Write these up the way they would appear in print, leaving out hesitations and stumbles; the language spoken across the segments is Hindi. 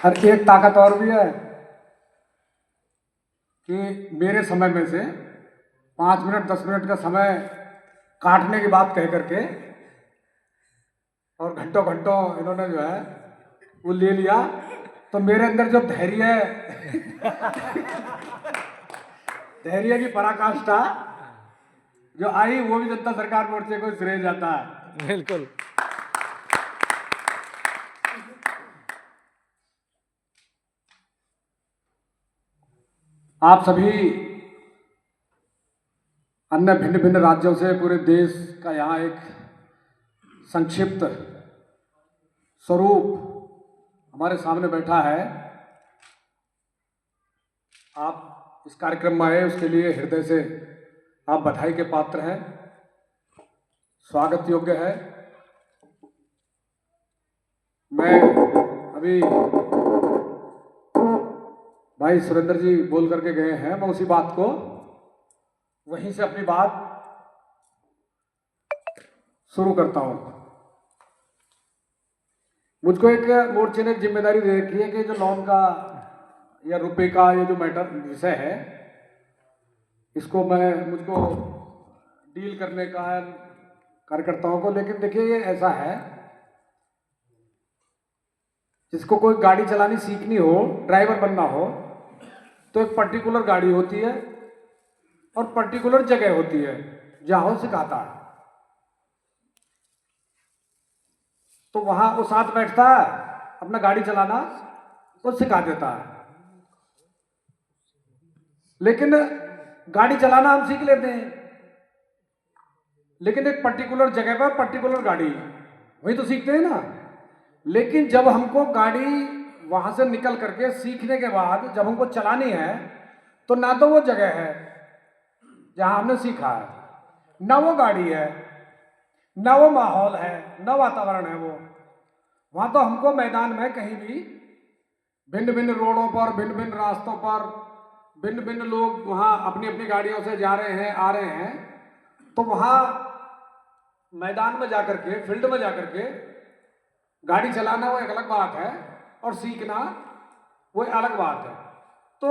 और एक ताकत और भी है कि मेरे समय में से 5 मिनट 10 मिनट का समय काटने की बात कह करके और घंटों घंटों इन्होंने जो है वो ले लिया। तो मेरे अंदर जो धैर्य धैर्य की पराकाष्ठा जो आई वो भी जनता सरकार मोर्चे को श्रेय जाता है। बिल्कुल। आप सभी अन्य भिन्न भिन्न राज्यों से पूरे देश का यहाँ एक संक्षिप्त स्वरूप हमारे सामने बैठा है। आप इस कार्यक्रम में आए उसके लिए हृदय से आप बधाई के पात्र हैं, स्वागत योग्य है। मैं अभी भाई सुरेंद्र जी बोल करके गए हैं, मैं उसी बात को वहीं से अपनी बात शुरू करता हूं। मुझको एक मोर्चे ने जिम्मेदारी दे रखी है कि जो लोन का या रुपए का ये जो मैटर विषय है इसको मुझको डील करने का है कार्यकर्ताओं को। लेकिन देखिए ये ऐसा है, जिसको कोई गाड़ी चलानी सीखनी हो, ड्राइवर बनना हो, तो एक पर्टिकुलर गाड़ी होती है और पर्टिकुलर जगह होती है जहां वो सिखाता है। तो वहां वो साथ बैठता है, अपना गाड़ी चलाना वो सिखा देता है। लेकिन गाड़ी चलाना हम सीख लेते हैं, लेकिन एक पर्टिकुलर जगह पर पर्टिकुलर गाड़ी वही तो सीखते हैं ना। लेकिन जब हमको गाड़ी वहां से निकल करके सीखने के बाद जब हमको चलानी है तो ना तो वो जगह है जहां हमने सीखा है, ना वो गाड़ी है, ना वो माहौल है, ना वातावरण है वो। वहां तो हमको मैदान में कहीं भी भिन्न भिन्न रोडों पर, भिन्न भिन्न रास्तों पर, भिन्न भिन्न लोग वहां अपनी अपनी गाड़ियों से जा रहे हैं, आ रहे हैं। तो वहां मैदान में जाकर के, फील्ड में जाकर के गाड़ी चलाना वो एक अलग बात है और सीखना वो एक अलग बात है। तो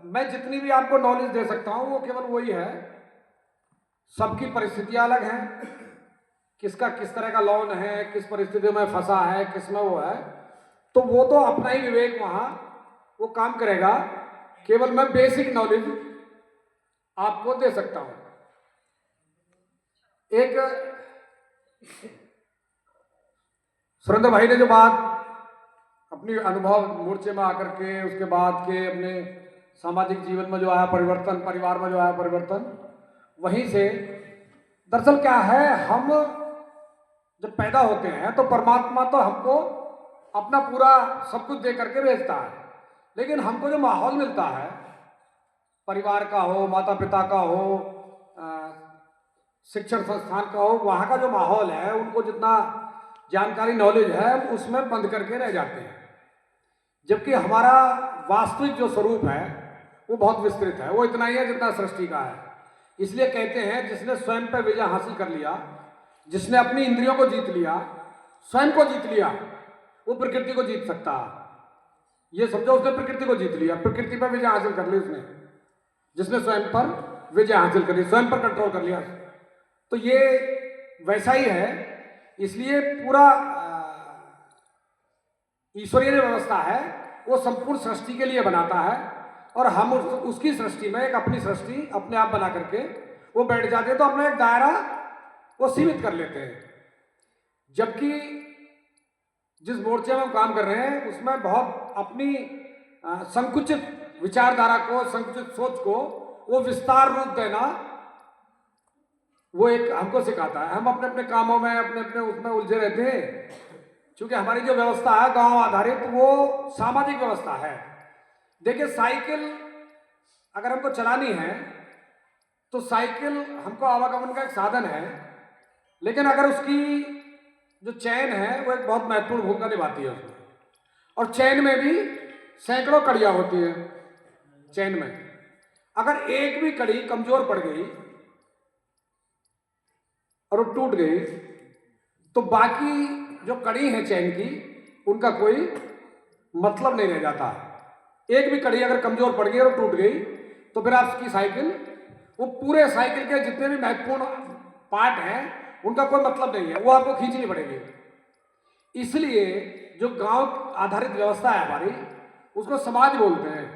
मैं जितनी भी आपको नॉलेज दे सकता हूं वो केवल वही है। सबकी परिस्थितियां अलग हैं, किसका किस तरह का लोन है, किस परिस्थिति में फंसा है, किस में वो है, तो वो तो अपना ही विवेक वहां वो काम करेगा। केवल मैं बेसिक नॉलेज आपको दे सकता हूं। एक सुरेंद्र भाई ने जो बात अपनी अनुभव मोर्चे में आकर के, उसके बाद के अपने सामाजिक जीवन में जो आया परिवर्तन, परिवार में जो आया परिवर्तन, वहीं से दरअसल क्या है, हम जब पैदा होते हैं तो परमात्मा तो हमको अपना पूरा सब कुछ दे करके भेजता है। लेकिन हमको जो माहौल मिलता है, परिवार का हो, माता पिता का हो, शिक्षण संस्थान का हो, वहां का जो माहौल है, उनको जितना जानकारी नॉलेज है उसमें बंद करके रह जाते हैं। जबकि हमारा वास्तविक जो स्वरूप है वो बहुत विस्तृत है, वो इतना ही है जितना सृष्टि का है। इसलिए कहते हैं जिसने स्वयं पर विजय हासिल कर लिया, जिसने अपनी इंद्रियों को जीत लिया, स्वयं को जीत लिया, वो प्रकृति को जीत सकता है। ये समझो उसने प्रकृति को जीत लिया, प्रकृति पर विजय हासिल कर ली उसने, जिसने स्वयं पर विजय हासिल कर ली, स्वयं पर कंट्रोल कर लिया। तो ये वैसा ही है। इसलिए पूरा ईश्वरीय जो व्यवस्था है वो संपूर्ण सृष्टि के लिए बनाता है और हम उसकी सृष्टि में एक अपनी सृष्टि अपने आप बना करके वो बैठ जाते हैं, तो अपना एक दायरा वो सीमित कर लेते हैं। जबकि जिस मोर्चे में हम काम कर रहे हैं उसमें बहुत अपनी संकुचित विचारधारा को, संकुचित सोच को वो विस्तार रूप देना वो एक हमको सिखाता है। हम अपने अपने कामों में, अपने अपने उसमें उलझे रहते हैं। क्योंकि हमारी जो व्यवस्था है गांव आधारित, वो सामाजिक व्यवस्था है। देखिए साइकिल अगर हमको चलानी है तो साइकिल हमको आवागमन का एक साधन है, लेकिन अगर उसकी जो चैन है वो एक बहुत महत्वपूर्ण भूमिका निभाती है उसमें। और चैन में भी सैकड़ों कड़ियां होती है। चैन में अगर एक भी कड़ी कमजोर पड़ गई और वो टूट गई तो बाकी जो कड़ी है चैन की उनका कोई मतलब नहीं रह जाता। एक भी कड़ी अगर कमजोर पड़ गई और टूट गई तो फिर आपकी साइकिल, वो पूरे साइकिल के जितने भी महत्वपूर्ण पार्ट हैं उनका कोई मतलब नहीं है, वो आपको खींचनी पड़ेगी। इसलिए जो गांव आधारित व्यवस्था है हमारी, उसको समाज बोलते हैं।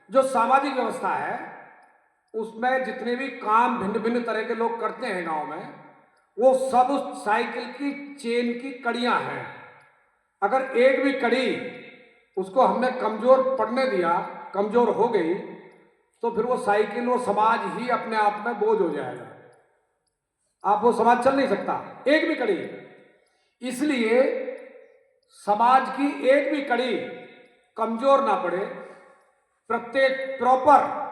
जो सामाजिक व्यवस्था है उसमें जितने भी काम भिन्न भिन्न तरह के लोग करते हैं गांव में, वो सब उस साइकिल की चेन की कड़ियां हैं। अगर एक भी कड़ी उसको हमने कमजोर पड़ने दिया, कमजोर हो गई, तो फिर वो साइकिल, वो समाज ही अपने आप में बोझ हो जाएगा। आप वो समाज चल नहीं सकता, एक भी कड़ी। इसलिए समाज की एक भी कड़ी कमजोर ना पड़े, प्रत्येक प्रॉपर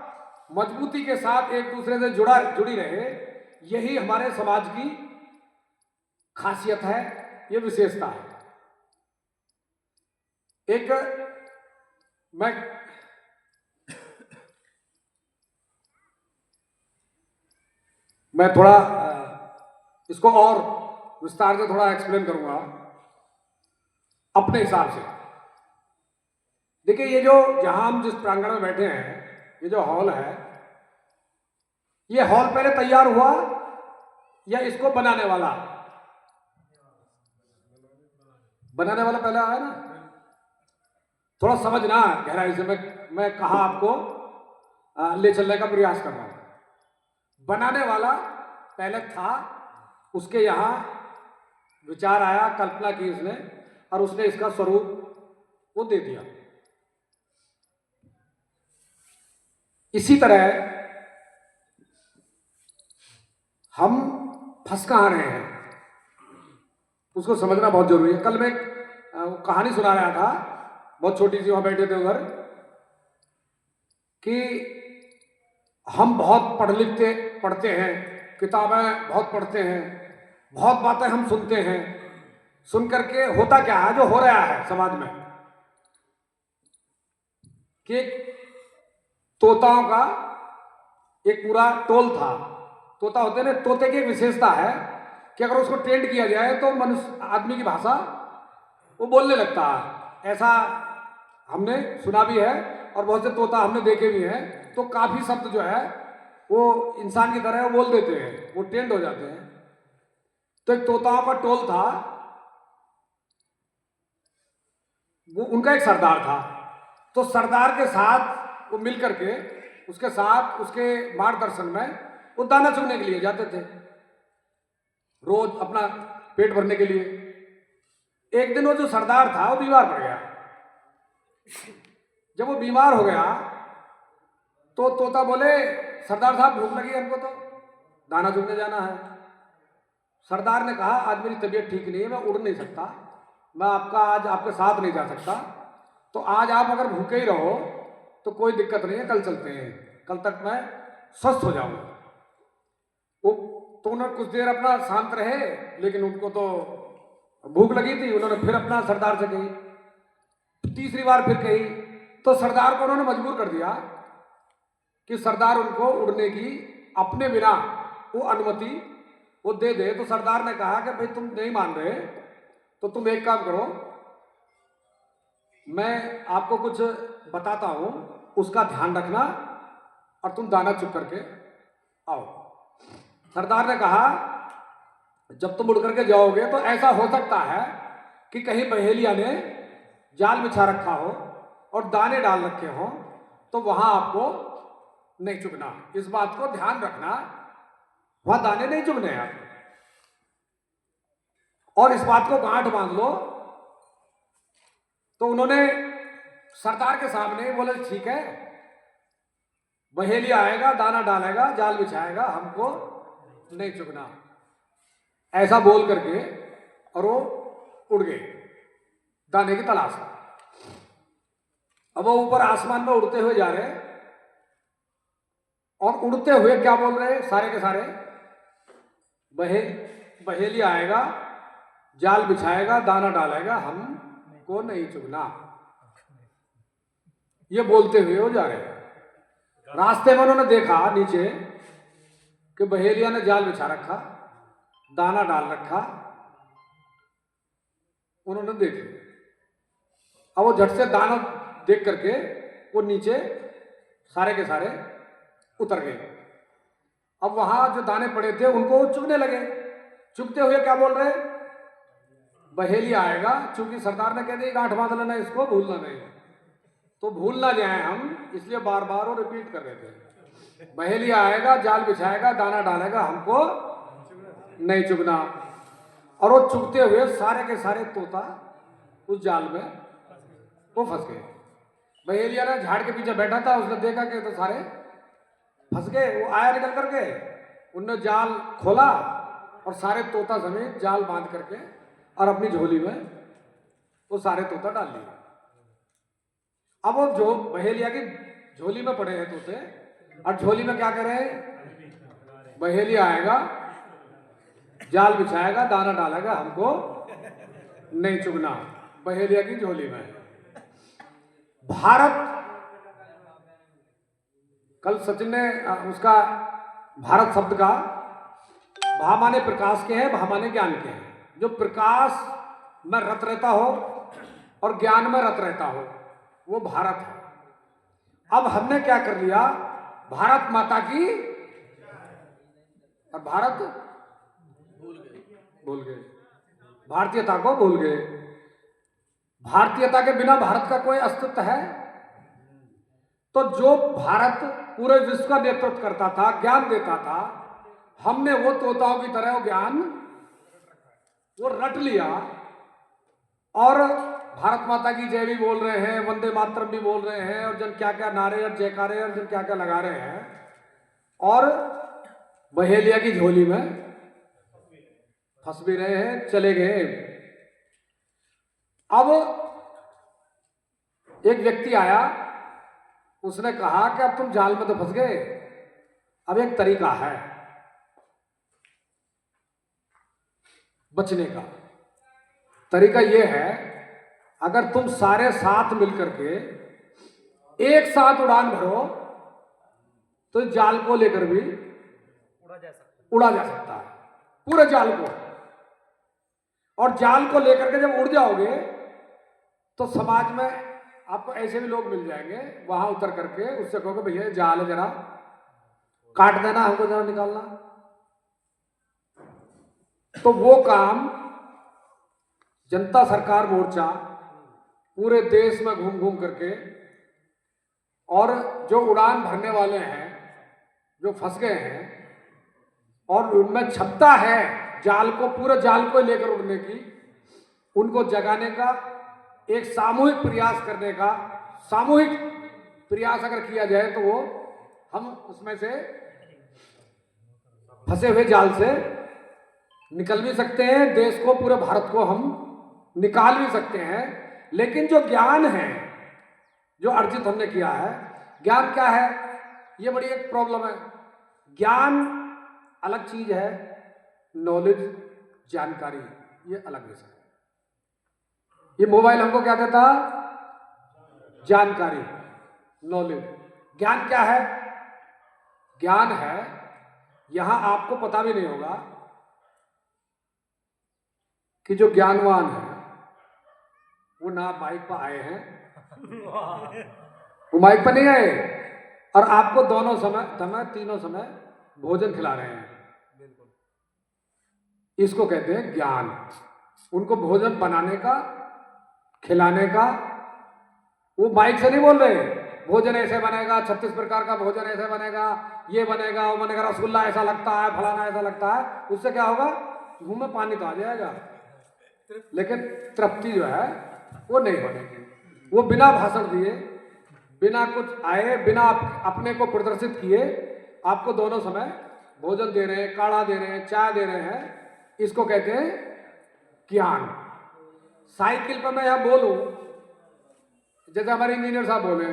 मजबूती के साथ एक दूसरे से जुड़ी रहे, यही हमारे समाज की खासियत है, ये विशेषता है। एक मैं थोड़ा इसको और विस्तार से थोड़ा एक्सप्लेन करूंगा अपने हिसाब से। देखिए, ये जो जहां हम जिस प्रांगण में बैठे हैं, ये जो हॉल है, ये हॉल पहले तैयार हुआ या इसको बनाने वाला पहले आया ना? थोड़ा समझना गहराई से, मैं कहा आपको ले चलने का प्रयास कर रहा हूं। बनाने वाला पहले था, उसके यहां विचार आया, कल्पना की उसने, और उसने इसका स्वरूप वो दे दिया। इसी तरह हम फंस कहां रहे हैं उसको समझना बहुत जरूरी है। कल मैं कहानी सुना रहा था, बहुत छोटी सी, वहां बैठे थे उधर, कि हम बहुत पढ़ते हैं, किताबें बहुत पढ़ते हैं, बहुत बातें हम सुनते हैं, सुन करके होता क्या है, जो हो रहा है समाज में, कि तोताओं का एक पूरा टोल था। तोता होते ना, तोते की एक विशेषता है कि अगर उसको ट्रेंड किया जाए तो मनुष्य, आदमी की भाषा वो बोलने लगता है। ऐसा हमने सुना भी है और बहुत से तोता हमने देखे भी हैं। तो काफी शब्द जो है वो इंसान की तरह वो बोल देते हैं, वो ट्रेंड हो जाते हैं। तो एक तोताओं का टोल था, वो उनका एक सरदार था। तो सरदार के साथ वो मिल करके, उसके साथ, उसके मार्गदर्शन में वो दाना चुगने के लिए जाते थे, रोज अपना पेट भरने के लिए। एक दिन वो जो सरदार था वो बीमार पड़ गया। जब वो बीमार हो गया तो तोता बोले, सरदार साहब भूख लगी हमको, तो दाना चुगने जाना है। सरदार ने कहा, आज मेरी तबीयत ठीक नहीं है, मैं उड़ नहीं सकता, मैं आज आपके साथ नहीं जा सकता, तो आज आप अगर भूखे ही रहो तो कोई दिक्कत नहीं है, कल चलते हैं, कल तक मैं स्वस्थ हो जाऊंगा। वो तो उन्होंने कुछ देर अपना शांत रहे, लेकिन उनको तो भूख लगी थी। उन्होंने फिर अपना सरदार से कही, तीसरी बार फिर कही, तो सरदार को उन्होंने मजबूर कर दिया कि सरदार उनको उड़ने की अपने बिना वो अनुमति वो दे दे। तो सरदार ने कहा कि भाई तुम नहीं मान रहे तो तुम एक काम करो, मैं आपको कुछ बताता हूं, उसका ध्यान रखना और तुम दाना चुप करके आओ। सरदार ने कहा, जब तुम उड़ करके जाओगे तो ऐसा हो सकता है कि कहीं बहेलिया ने जाल बिछा रखा हो और दाने डाल रखे हो, तो वहां आपको नहीं चुगना, इस बात को ध्यान रखना, वहां दाने नहीं चुगने हैं आपको, और इस बात को गांठ बांध लो। तो उन्होंने सरदार के सामने बोले, ठीक है, बहेलिया आएगा, दाना डालेगा, जाल बिछाएगा, हमको नहीं चुगना, ऐसा बोल करके, और वो उड़ गए दाने की तलाश में। अब वो ऊपर आसमान में उड़ते हुए जा रहे, और उड़ते हुए क्या बोल रहे सारे के सारे, बहेलिया आएगा, जाल बिछाएगा, दाना डालेगा, हमको नहीं चुगना, ये बोलते हुए वो जा रहे। रास्ते में उन्होंने देखा नीचे कि बहेलिया ने जाल बिछा रखा, दाना डाल रखा, उन्होंने देख लिया। अब वो झट से दाना देख करके वो नीचे सारे के सारे उतर गए। अब वहां जो दाने पड़े थे उनको वो चुगने लगे। चुगते हुए क्या बोल रहे, बहेलिया आएगा, चूंकि सरदार ने कह दिया गांठ बांध लेना, इसको भूलना नहीं, तो भूल ना जाए हम, इसलिए बार बार वो रिपीट कर रहे थे। बहेलिया आएगा, जाल बिछाएगा, दाना डालेगा, हमको नहीं चुगना। और वो चुगते हुए सारे के सारे तोता उस जाल में वो फंस गए। बहेलिया ने झाड़ के पीछे बैठा था, उसने देखा कि तो सारे फंस गए। वो आया निकल करके, उनने जाल खोला और सारे तोता समेत जाल बांध करके और अपनी झोली में वो सारे तोता डाल लिए। अब वो जो बहेलिया की झोली में पड़े हैं तोते, और झोली में क्या करे, बहेलिया आएगा, जाल बिछाएगा, दाना डालेगा, हमको नहीं चुगना। बहेलिया की झोली में भारत, कल सचिन ने उसका भारत शब्द का भा माने प्रकाश के हैं, भा माने ज्ञान के हैं। जो प्रकाश में रत रहता हो और ज्ञान में रत रहता हो वो भारत है। अब हमने क्या कर लिया, भारत माता की, और भारत भूल गए, भारतीयता को भूल गए। भारतीयता के बिना भारत का कोई अस्तित्व है? तो जो भारत पूरे विश्व का नेतृत्व करता था, ज्ञान देता था, हमने वो तोताओं की तरह वो ज्ञान वो रट लिया और भारत माता की जय भी बोल रहे हैं, वंदे मातरम भी बोल रहे हैं, और जन क्या क्या नारे और जयकारे और जन क्या क्या लगा रहे हैं, और बहेलिया की झोली में फंस भी रहे हैं, चले गए। अब एक व्यक्ति आया, उसने कहा कि अब तुम जाल में तो फंस गए, अब एक तरीका है बचने का। तरीका यह है, अगर तुम सारे साथ मिलकर के एक साथ उड़ान भरो तो जाल को लेकर भी उड़ा जा सकता है, पूरे जाल को। और जाल को लेकर के जब उड़ जाओगे तो समाज में आपको ऐसे भी लोग मिल जाएंगे, वहां उतर करके उससे कहोगे भैया जाल है, जरा काट देना, हमको जरा निकालना। तो वो काम जनता सरकार मोर्चा पूरे देश में घूम घूम करके, और जो उड़ान भरने वाले हैं जो फंस गए हैं और उनमें क्षमता है जाल को, पूरे जाल को लेकर उड़ने की, उनको जगाने का एक सामूहिक प्रयास करने का, सामूहिक प्रयास अगर किया जाए तो वो हम उसमें से फंसे हुए जाल से निकल भी सकते हैं, देश को, पूरे भारत को हम निकाल भी सकते हैं। लेकिन जो ज्ञान है जो अर्जित हमने किया है, ज्ञान क्या है, ये बड़ी एक प्रॉब्लम है। ज्ञान अलग चीज है, नॉलेज, जानकारी, ये अलग विषय है। ये मोबाइल हमको क्या देता, जानकारी, नॉलेज। ज्ञान क्या है, ज्ञान है, यहां आपको पता भी नहीं होगा कि जो ज्ञानवान है वो ना बाइक पर आए हैं, वो बाइक पर नहीं आए, और आपको दोनों समय तीनों समय भोजन खिला रहे हैं। इसको कहते हैं ज्ञान। उनको भोजन बनाने का, खिलाने का, वो बाइक से नहीं बोल रहे भोजन ऐसे बनेगा, 36 प्रकार का भोजन ऐसे बनेगा, ये बनेगा, वो बनेगा, रसगुल्ला ऐसा लगता है, फलाना ऐसा लगता है। उससे क्या होगा, मुंह में पानी तो आ जाएगा, लेकिन तृप्ति जो है वो नहीं बनेगी। वो बिना भाषण दिए, बिना कुछ आए, बिना अपने को प्रदर्शित किए आपको दोनों समय भोजन दे रहे हैं, काढ़ा दे रहे हैं, चाय दे रहे हैं। इसको कहते हैं ज्ञान। साइकिल पर मैं यहां बोलूं, जैसे हमारे इंजीनियर साहब बोले,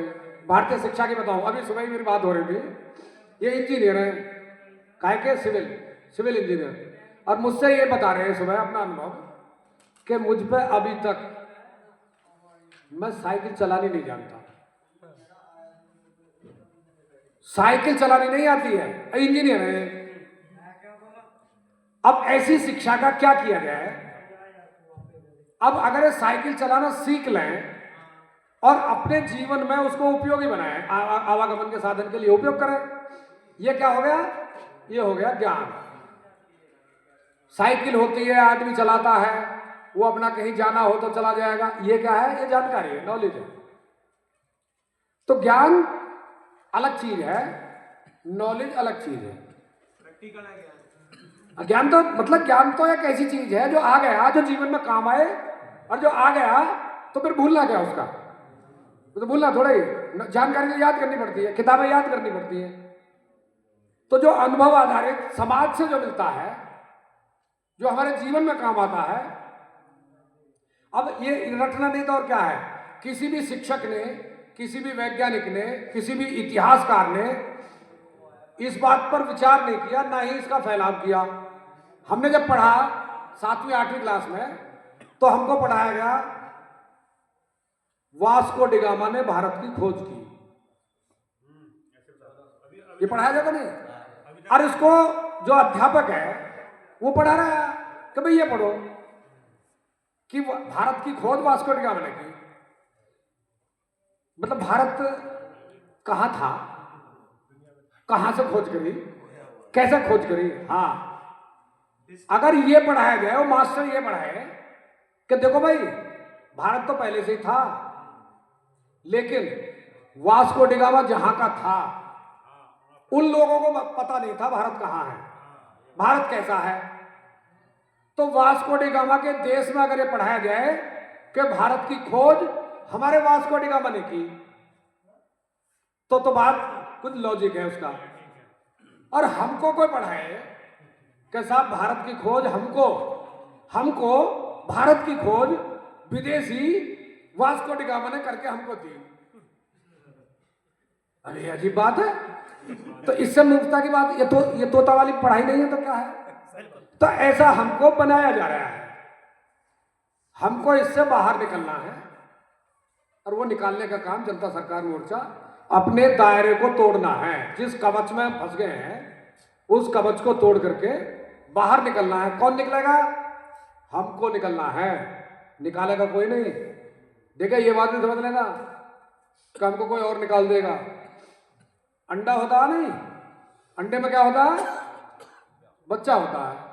भारतीय शिक्षा की बताऊं, अभी सुबह ही मेरी बात हो रही थी, ये इंजीनियर है, काहे के, सिविल इंजीनियर, और मुझसे ये बता रहे हैं सुबह अपना अनुभव कि मुझ पे अभी तक मैं साइकिल चलानी नहीं जानता, साइकिल चलानी नहीं आती है, इंजीनियर है। अब ऐसी शिक्षा का क्या किया गया है? अब अगर ये साइकिल चलाना सीख लें और अपने जीवन में उसको उपयोगी बनाएं, आवागमन के साधन के लिए उपयोग करें। ये क्या हो गया? ये हो गया ज्ञान। साइकिल होती है, आदमी चलाता है, वो अपना कहीं जाना हो तो चला जाएगा, ये क्या है? ये जानकारी है, नॉलेज है। तो ज्ञान अलग चीज है, नॉलेज अलग चीज है। प्रैक्टिकल है ज्ञान। ज्ञान तो मतलब ज्ञान तो एक ऐसी चीज है जो आ गया, जो जीवन में काम आए, और जो आ गया तो फिर भूलना क्या उसका? तो भूलना थोड़ा ही, जानकारी तो याद करनी पड़ती है, किताबें याद करनी पड़ती है। तो जो अनुभव आधारित समाज से जो मिलता है, जो हमारे जीवन में काम आता है, अब ये रटना नहीं तो और क्या है? किसी भी शिक्षक ने, किसी भी वैज्ञानिक ने, किसी भी इतिहासकार ने इस बात पर विचार नहीं किया, ना ही इसका फैलाव किया। हमने जब पढ़ा 7वीं 8वीं क्लास में, तो हमको पढ़ाया गया वास्को डिगामा ने भारत की खोज की। ये पढ़ाया जाता नहीं? और इसको जो अध्यापक है वो पढ़ा रहा है कि भाई ये पढ़ो कि भारत की खोज वास्को डिगामा ने की। मतलब भारत कहां था, कहां से खोज करी, कैसे खोज करी? हाँ, अगर ये पढ़ाया जाए, वो मास्टर ये पढ़ाए कि देखो भाई भारत तो पहले से ही था, लेकिन वास्को डिगामा जहां का था उन लोगों को पता नहीं था भारत कहां है, भारत कैसा है। तो वास्को डिगामा के देश में अगर ये पढ़ाया जाए कि भारत की खोज हमारे वास्को डिगामा ने की, तो बात कुछ लॉजिक है उसका। और हमको कोई पढ़ाए कि साहब भारत की खोज हमको भारत की खोज विदेशी वास्को डिगामा ने करके हमको दी। अरे अजीब बात है। तो इससे मूर्खता की बात, ये तोता वाली पढ़ाई नहीं है तो क्या है? तो ऐसा हमको बनाया जा रहा है, हमको इससे बाहर निकलना है। और वो निकालने का काम जनता सरकार मोर्चा, अपने दायरे को तोड़ना है। जिस कवच में फंस गए हैं उस कवच को तोड़ करके बाहर निकलना है। कौन निकलेगा? हमको निकलना है, निकालेगा कोई नहीं। देखिए ये बात नहीं समझ लेना कि हमको कोई और निकाल देगा। अंडा होता है नहीं, अंडे में क्या होता है? बच्चा होता है।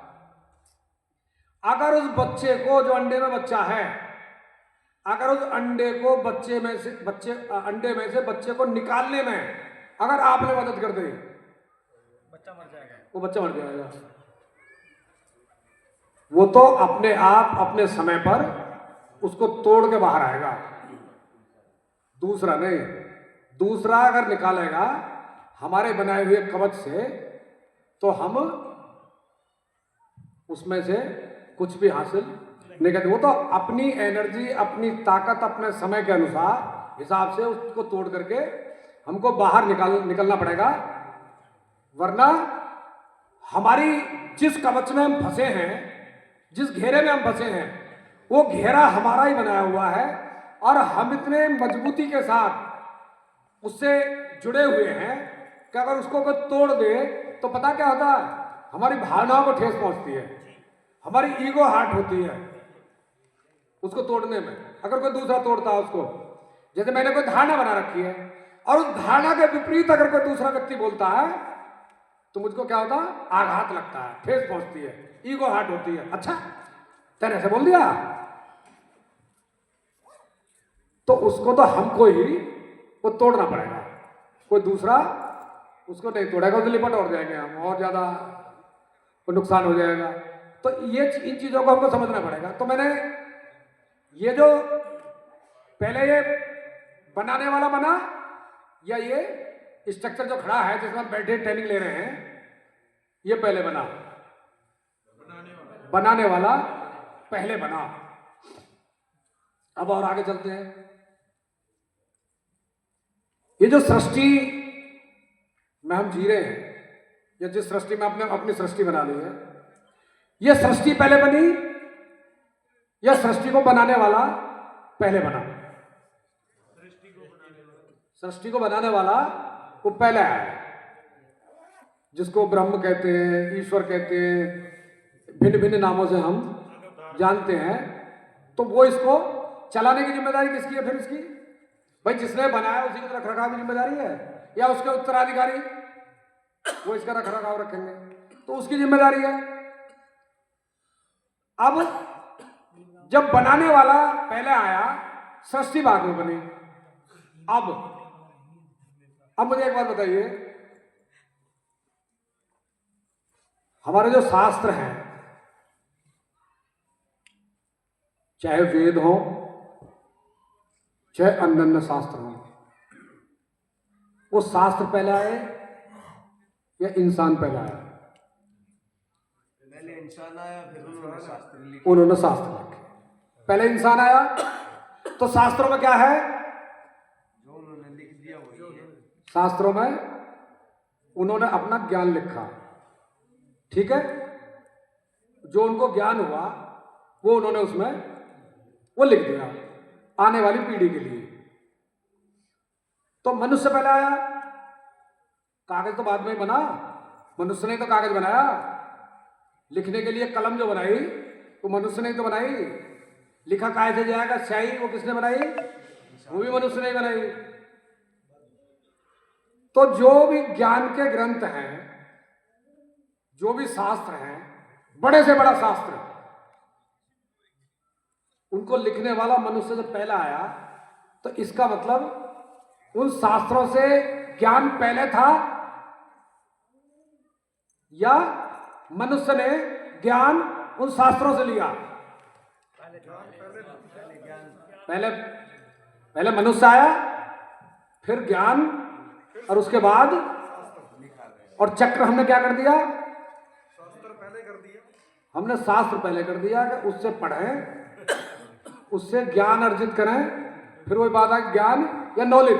अगर उस बच्चे को, जो अंडे में बच्चा है, अगर उस अंडे को अंडे में से बच्चे को निकालने में अगर आपने मदद कर दी, बच्चा मर जाएगा, वो बच्चा मर जाएगा। वो तो अपने आप अपने समय पर उसको तोड़ के बाहर आएगा, दूसरा नहीं। दूसरा अगर निकालेगा हमारे बनाए हुए कवच से, तो हम उसमें से कुछ भी हासिल नहीं करते। वो तो अपनी एनर्जी, अपनी ताकत, अपने समय के अनुसार हिसाब से उसको तोड़ करके हमको बाहर निकलना पड़ेगा। वरना हमारी जिस कवच में हम फंसे हैं, जिस घेरे में हम फंसे हैं, वो घेरा हमारा ही बनाया हुआ है। और हम इतने मजबूती के साथ उससे जुड़े हुए हैं कि अगर उसको कोई तोड़ दे तो पता क्या होता है? हमारी भावनाओं को ठेस पहुंचती है, हमारी ईगो हार्ट होती है उसको तोड़ने में। अगर कोई दूसरा तोड़ता है उसको, जैसे मैंने कोई धारणा बना रखी है और उस धारणा के विपरीत अगर कोई दूसरा व्यक्ति बोलता है तो मुझको क्या होता है? आघात लगता है, ठेस पहुंचती है, ईगो हार्ट होती है। अच्छा तेरे ऐसे बोल दिया, तो उसको तो हमको ही वो तोड़ना पड़ेगा। कोई दूसरा उसको नहीं तोड़ेगा तो लिपट और जाएंगे हम, और ज्यादा नुकसान हो जाएगा। तो ये इन चीजों को हमको समझना पड़ेगा। तो मैंने ये जो पहले ये बनाने वाला बना, या ये स्ट्रक्चर जो खड़ा है जिसमें हम बैठे ट्रेनिंग ले रहे हैं, ये पहले बना, बनाने वाला पहले बना। अब और आगे चलते हैं। ये जो सृष्टि में हम जी रहे हैं, या जिस सृष्टि में आपने अपनी सृष्टि बना ली है, ये सृष्टि पहले बनी या सृष्टि को बनाने वाला पहले बना? सृष्टि को बनाने वाला वो पहले आया, जिसको ब्रह्म कहते हैं, ईश्वर कहते हैं, भिन्न भिन्न नामों से हम जानते हैं। तो वो इसको चलाने की जिम्मेदारी किसकी है फिर? इसकी भाई जिसने बनाया उसी की तो रखरखाव की जिम्मेदारी है, या उसके उत्तराधिकारी वो इसका रखरखाव रखेंगे, तो उसकी जिम्मेदारी है। अब जब बनाने वाला पहले आया, सृष्टि बाद में बनी। अब मुझे एक बात बताइए, हमारे जो शास्त्र हैं, चाहे वेद हो चाहे अन्य शास्त्र हो, वो शास्त्र पहले आए या इंसान पहले आया? पहले इंसान आया, फिर उन्होंने शास्त्र लिखे। उन्होंने शास्त्र लिखे। पहले इंसान आया, तो शास्त्रों में क्या है? जो उन्होंने लिख दिया वही है। शास्त्रों में उन्होंने अपना ज्ञान लिखा, ठीक है? जो उनको ज्ञान हुआ वो उन्होंने उसमें वो लिख दिया आने वाली पीढ़ी के लिए। तो मनुष्य पहले आया, कागज तो बाद में ही बना। मनुष्य ने तो कागज बनाया, लिखने के लिए कलम जो बनाई वो मनुष्य ने तो बनाई। लिखा काय से जाएगा, स्याही वो किसने बनाई? वो भी मनुष्य ने बनाई। तो जो भी ज्ञान के ग्रंथ हैं, जो भी शास्त्र हैं, बड़े से बड़ा शास्त्र, उनको लिखने वाला मनुष्य जब पहला आया, तो इसका मतलब उन शास्त्रों से ज्ञान पहले था या मनुष्य ने ज्ञान उन शास्त्रों से लिया? पहले पहले मनुष्य आया, फिर ज्ञान, और उसके बाद और चक्र हमने क्या कर दिया? शास्त्र पहले कर दिया। हमने शास्त्र पहले कर दिया कि उससे पढ़ें, उससे ज्ञान अर्जित करें। फिर वही बात है, ज्ञान या नॉलेज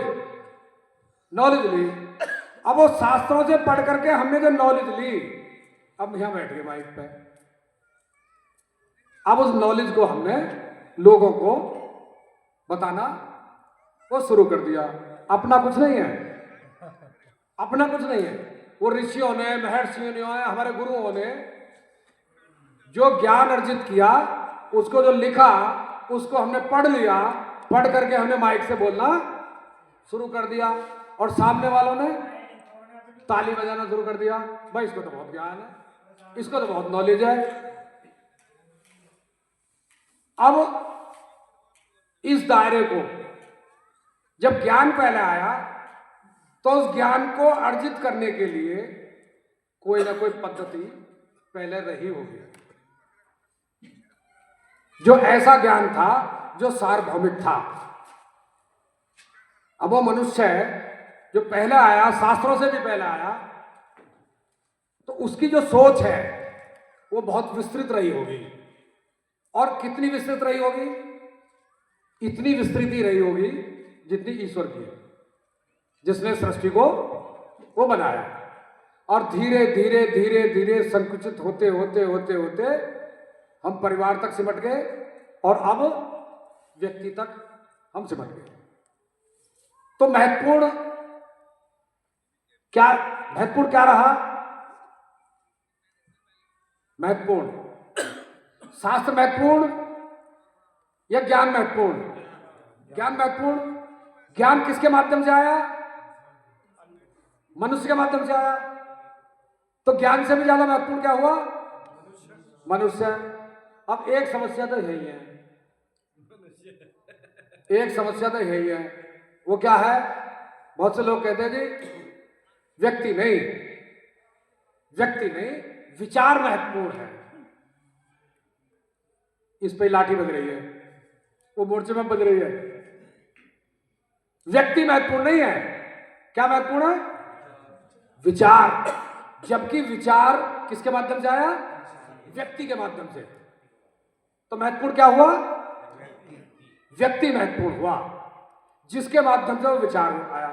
ली। अब वो शास्त्रों से पढ़ करके हमने जो नॉलेज ली, अब यहां बैठ गए माइक पे, अब उस नॉलेज को हमने लोगों को बताना वो शुरू कर दिया। अपना कुछ नहीं है, अपना कुछ नहीं है। वो ऋषियों ने, महर्षियों ने, हमारे गुरुओं ने जो ज्ञान अर्जित किया, उसको जो लिखा, उसको हमने पढ़ लिया। पढ़ करके हमने माइक से बोलना शुरू कर दिया, और सामने वालों ने ताली बजाना शुरू कर दिया। भाई इसको तो बहुत ज्ञान है, इसको तो बहुत नॉलेज है। अब इस दायरे को जब ज्ञान पहले आया, तो उस ज्ञान को अर्जित करने के लिए कोई ना कोई पद्धति पहले रही होगी, जो ऐसा ज्ञान था जो सार्वभौमिक था। अब वो मनुष्य है जो पहले आया, शास्त्रों से भी पहले आया, तो उसकी जो सोच है वो बहुत विस्तृत रही होगी। और कितनी विस्तृत रही होगी? इतनी विस्तृत ही रही होगी जितनी ईश्वर की है, जिसने सृष्टि को वो बनाया। और धीरे धीरे धीरे धीरे संकुचित होते होते होते होते हम परिवार तक सिमट गए, और अब व्यक्ति तक हम सिमट गए। तो महत्वपूर्ण क्या रहा? महत्वपूर्ण शास्त्र महत्वपूर्ण या ज्ञान महत्वपूर्ण? ज्ञान महत्वपूर्ण। ज्ञान किसके माध्यम से आया? मनुष्य के माध्यम से आया। तो ज्ञान से भी ज्यादा महत्वपूर्ण क्या हुआ? मनुष्य। अब एक समस्या तो यही है, एक समस्या तो यही है। वो क्या है? बहुत से लोग कहते हैं जी व्यक्ति नहीं, विचार महत्वपूर्ण है। इस पे लाठी बज रही है, वो मोर्चे में बज रही है। व्यक्ति महत्वपूर्ण नहीं है, क्या महत्वपूर्ण है? विचार। जबकि विचार किसके माध्यम से आया? व्यक्ति के माध्यम से। तो महत्वपूर्ण क्या हुआ? व्यक्ति महत्वपूर्ण हुआ, जिसके माध्यम से वो विचार आया।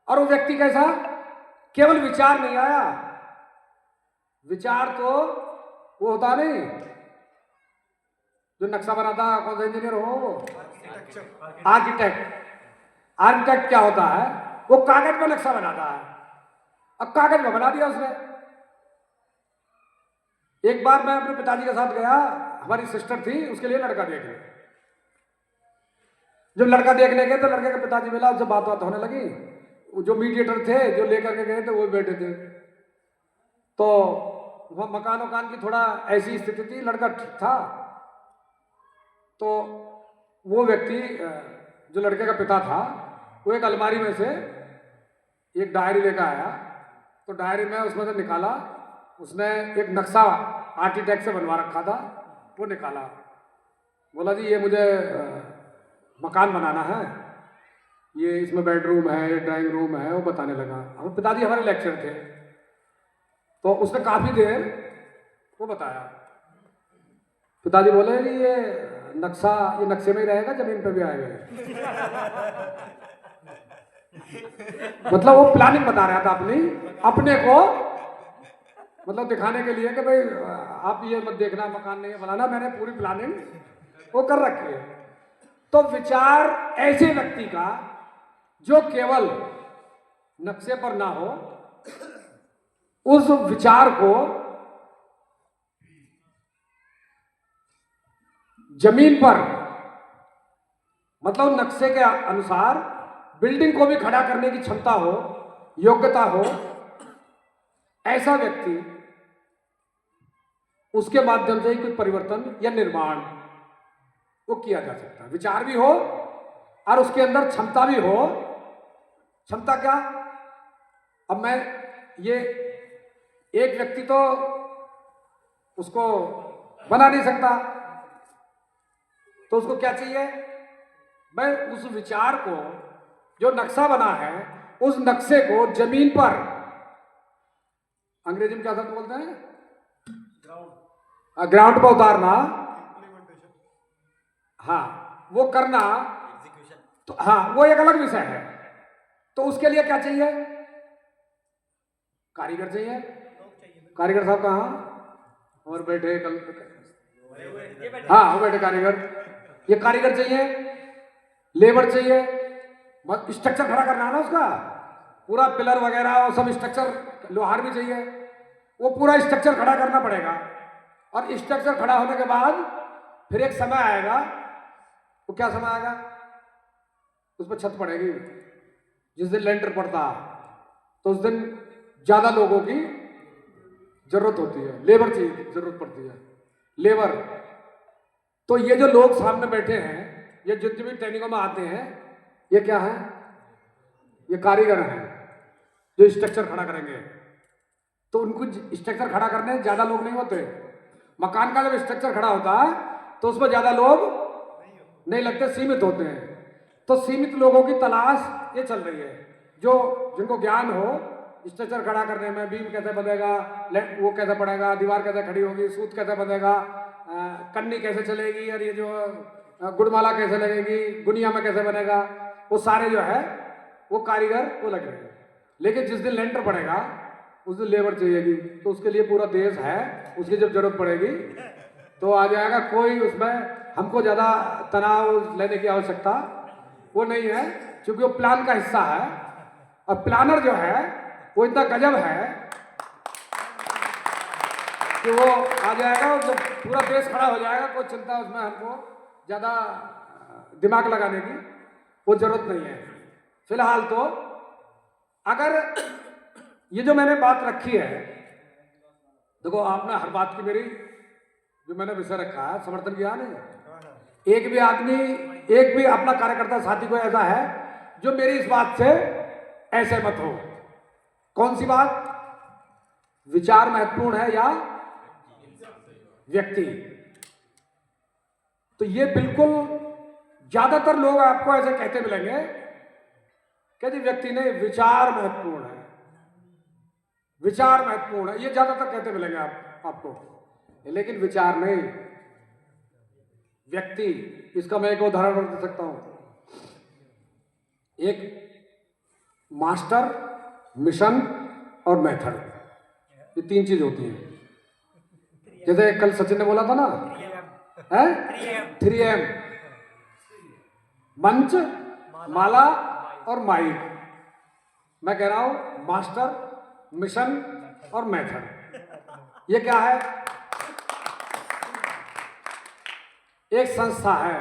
और वो व्यक्ति कैसा? केवल विचार नहीं आया। विचार तो वो होता नहीं जो नक्शा बनाता, कौन सा इंजीनियर हो? आर्किटेक्ट क्या होता है? वो कागज पर नक्शा बनाता है। अब कागज में बना दिया उसने। एक बार मैं अपने पिताजी के साथ गया, हमारी सिस्टर थी, उसके लिए लड़का देखने। जब लड़का देखने गए तो लड़के के पिताजी मिला, उससे बात बात होने लगी। वो जो मीडिएटर थे जो लेकर के गए थे वो बैठे थे, तो वह मकान वकान की थोड़ा ऐसी स्थिति थी, लड़का ठीक था। तो वो व्यक्ति जो लड़के का पिता था वो एक अलमारी में से एक डायरी लेकर आया, तो डायरी में उसमें से निकाला, उसने एक नक्शा आर्किटेक्ट से बनवा रखा था, वो निकाला। बोला जी ये मुझे मकान बनाना है, ये इसमें बेडरूम है, ये ड्राइंग रूम है, वो बताने लगा। हम पिताजी हमारे लेक्चर थे, तो उसने काफ़ी देर वो बताया। पिताजी बोले जी ये नक्शा ये नक्शे में ही रहेगा, जमीन पे भी आएगा? मतलब वो प्लानिंग बता रहा था अपने को, मतलब दिखाने के लिए कि भाई आप ये मत देखना, मकान नहीं बनाना, मैंने पूरी प्लानिंग वो कर रखी है। तो विचार ऐसे व्यक्ति का जो केवल नक्शे पर ना हो, उस विचार को जमीन पर, मतलब नक्शे के अनुसार बिल्डिंग को भी खड़ा करने की क्षमता हो, योग्यता हो, ऐसा व्यक्ति, उसके माध्यम से ही कुछ परिवर्तन या निर्माण वो किया जा सकता है। विचार भी हो और उसके अंदर क्षमता भी हो। क्षमता क्या? अब मैं ये एक व्यक्ति तो उसको बना नहीं सकता, तो उसको क्या चाहिए? मैं उस विचार को, जो नक्शा बना है, उस नक्शे को जमीन पर, अंग्रेजी में क्या शब्द बोलते हैं, ग्राउंड पर उतारना, हाँ वो करना, तो हाँ वो एक अलग विषय है। तो उसके लिए क्या चाहिए? कारीगर चाहिए। कारीगर साहब कहाँ? और बैठे कल, हाँ वो बैठे कारीगर। ये कारीगर चाहिए, लेबर चाहिए, स्ट्रक्चर खड़ा करना है ना उसका, पूरा पिलर वगैरह वो सब स्ट्रक्चर, लोहार भी चाहिए, वो पूरा स्ट्रक्चर खड़ा करना पड़ेगा। और स्ट्रक्चर खड़ा होने के बाद फिर एक समय आएगा, वो क्या समय आएगा? उस पर छत पड़ेगी। जिस दिन लेंटर पड़ता तो उस दिन ज्यादा लोगों की जरूरत होती है, लेबर चाहिए, जरूरत पड़ती है, लेबर। तो ये जो लोग सामने बैठे हैं, ये जितने भी ट्रेनिंगों में आते हैं, ये क्या है? ये कारीगर हैं जो स्ट्रक्चर खड़ा करेंगे। तो उनको स्ट्रक्चर खड़ा करने ज्यादा लोग नहीं होते। मकान का जब स्ट्रक्चर खड़ा होता है तो उसमें ज्यादा लोग नहीं लगते, सीमित होते हैं। तो सीमित लोगों की तलाश ये चल रही है, जो जिनको ज्ञान हो स्ट्रक्चर खड़ा करने में, बीम कैसे बनेगा, वो कैसे पड़ेगा, दीवार कैसे खड़ी होगी, सूत कैसे बनेगा, कन्नी कैसे चलेगी, और ये जो गुड़माला कैसे लगेगी, गुनिया में कैसे बनेगा, वो सारे जो है वो कारीगर वो लग रहे हैं। लेकिन जिस दिन लेंटर पड़ेगा उस दिन लेबर चाहिएगी, तो उसके लिए पूरा देश है, उसकी जब जरूरत पड़ेगी तो आ जाएगा। कोई उसमें हमको ज़्यादा तनाव लेने की आवश्यकता वो नहीं है, क्योंकि वो प्लान का हिस्सा है। और प्लानर जो है वो इतना गजब है कि वो आ जाएगा, जब पूरा देश खड़ा हो जाएगा, कोई चिंता उसमें हमको ज़्यादा दिमाग लगाने की वो जरूरत नहीं है। फिलहाल तो अगर ये जो मैंने बात रखी है, देखो आपने हर बात की मेरी जो मैंने विषय रखा है समर्थन किया नहीं। एक भी आदमी, एक भी अपना कार्यकर्ता साथी को ऐसा है जो मेरी इस बात से असहमत हो। कौन सी बात? विचार महत्वपूर्ण है या व्यक्ति? तो ये बिल्कुल ज्यादातर लोग आपको ऐसे कहते मिलेंगे कि जी व्यक्ति नहीं, विचार महत्वपूर्ण है, विचार महत्वपूर्ण है, ये ज्यादातर कहते मिलेंगे आपको। लेकिन विचार नहीं, व्यक्ति। इसका मैं एक उदाहरण दे सकता हूं। एक मास्टर, मिशन और मेथड, ये तीन चीज होती हैं। जैसे कल सचिन ने बोला था ना, है 3M, मंच, माला और माइक। मैं कह रहा हूं मास्टर, मिशन और मेथड। ये क्या है? एक संस्था है,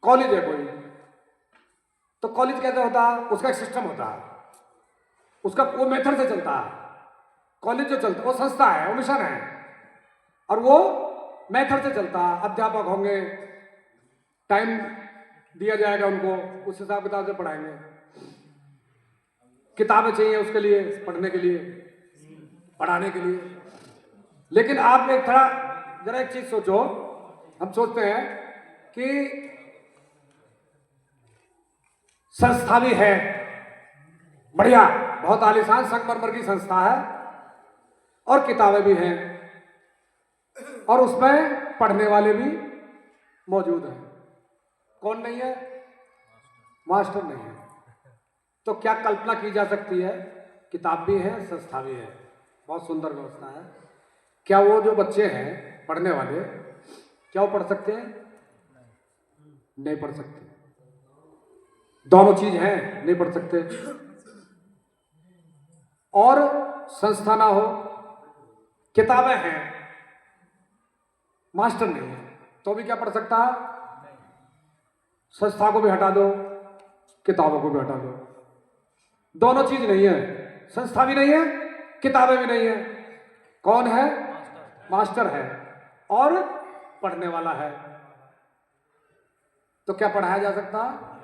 कॉलेज है कोई, तो कॉलेज कैसे होता है? उसका एक सिस्टम होता है, उसका वो मेथड से चलता है। कॉलेज जो चलता है वो संस्था है, वो मिशन है, और वो मेथड से चलता है। अध्यापक होंगे, टाइम दिया जाएगा उनको, उस हिसाब किताब से पढ़ाएंगे। किताबें चाहिए उसके लिए, पढ़ने के लिए, पढ़ाने के लिए। लेकिन आप एक थोड़ा जरा एक चीज सोचो, हम सोचते हैं कि संस्था भी है बढ़िया, बहुत आलीशान संगमरमर की संस्था है, और किताबें भी हैं, और उसमें पढ़ने वाले भी मौजूद हैं। कौन नहीं है? मास्टर नहीं है। तो क्या कल्पना की जा सकती है? किताब भी है, संस्था भी है, बहुत सुंदर व्यवस्था है। क्या वो जो बच्चे हैं पढ़ने वाले, क्या वो पढ़ सकते हैं? नहीं पढ़ सकते। दोनों चीज हैं, नहीं पढ़ सकते। और संस्था ना हो, किताबें हैं, मास्टर नहीं है, तो भी क्या पढ़ सकता है? संस्था को भी हटा दो, किताबों को भी हटा दो। दोनों चीज नहीं है, संस्था भी नहीं है, किताबें भी नहीं है। कौन है? मास्टर है, और पढ़ने वाला है। तो क्या पढ़ाया जा सकता है?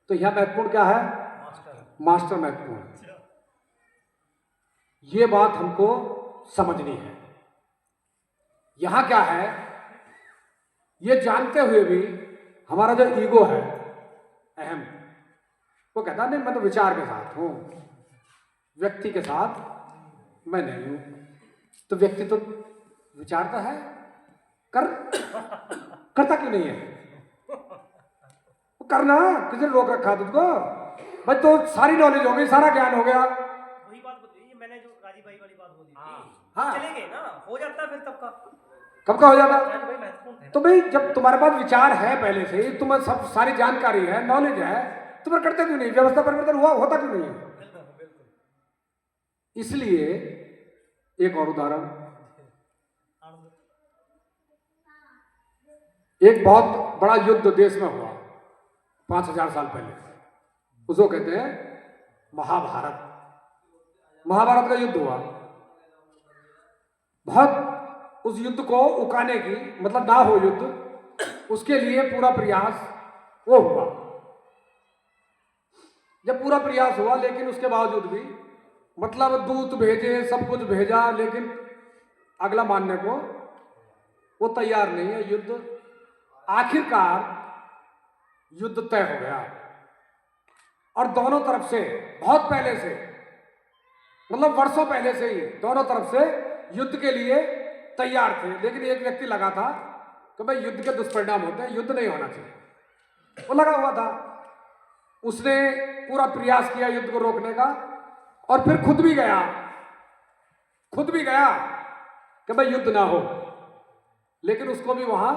तो यह महत्वपूर्ण क्या है? मास्टर महत्वपूर्ण है। ये बात हमको समझनी है। यहां क्या है, ये जानते हुए भी हमारा जो ईगो है, अहम, वो कहता नहीं मैं तो विचार के साथ हूं, व्यक्ति के साथ मैं नहीं हूं। तो व्यक्ति तो विचारता है, करता क्यों नहीं है? वो करना, किसी ने रोक रखा तुझको? भाई तो सारी नॉलेज हो गई, सारा ज्ञान हो गया। वही बात बताइए, मैंने जो राजीव भाई वाली बात बोली थी। हाँ। चले गए ना, हो जाता फिर तब का। कब का हो जाता? भाई महत्वपूर्ण थे। तो भाई जब तुम्हारे पास विचार है पहले से ही, तुम्हें सब सारी जानकारी है, नॉलेज है, तुम्हें करते क्यों नहीं? व्यवस्था परिवर्तन हुआ होता क्यों नहीं है? इसलिए एक और उदाहरण, एक बहुत बड़ा युद्ध देश में हुआ 5000 साल पहले, उसको कहते हैं महाभारत। महाभारत का युद्ध हुआ। बहुत उस युद्ध को उकाने की, मतलब ना हो युद्ध, उसके लिए पूरा प्रयास वो हुआ। जब पूरा प्रयास हुआ, लेकिन उसके बावजूद भी, मतलब दूत भेजे, सब कुछ भेजा, लेकिन अगला मानने को वो तैयार नहीं है। युद्ध, आखिरकार युद्ध तय हो गया, और दोनों तरफ से बहुत पहले से, मतलब वर्षों पहले से ही दोनों तरफ से युद्ध के लिए तैयार थे। लेकिन एक व्यक्ति लगा था कि भाई युद्ध के दुष्परिणाम होते हैं, युद्ध नहीं होना चाहिए, वो लगा हुआ था। उसने पूरा प्रयास किया युद्ध को रोकने का, और फिर खुद भी गया कि भाई युद्ध ना हो। लेकिन उसको भी वहां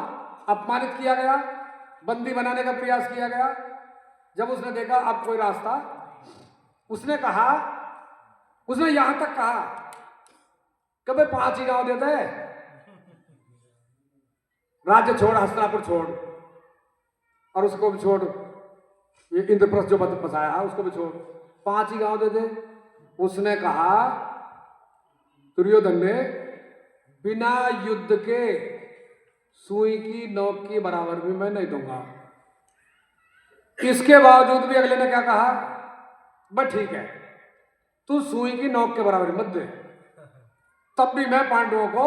अपमानित किया गया, बंदी बनाने का प्रयास किया गया। जब उसने देखा अब कोई रास्ता, उसने कहा, उसने यहां तक कहा कि भाई 5 ही गांव देते हैं, राज्य छोड़, हस्तिनापुर छोड़, और उसको भी छोड़, ये इंद्रप्रस्थ जो बसाया है उसको भी छोड़, 5 ही गांव दे दे। उसने कहा, दुर्योधन ने, बिना युद्ध के सुई की नोक की बराबर भी मैं नहीं दूंगा। इसके बावजूद भी अगले ने क्या कहा, बस ठीक है, तू सुई की नोक के बराबर मत दे, तब भी मैं पांडवों को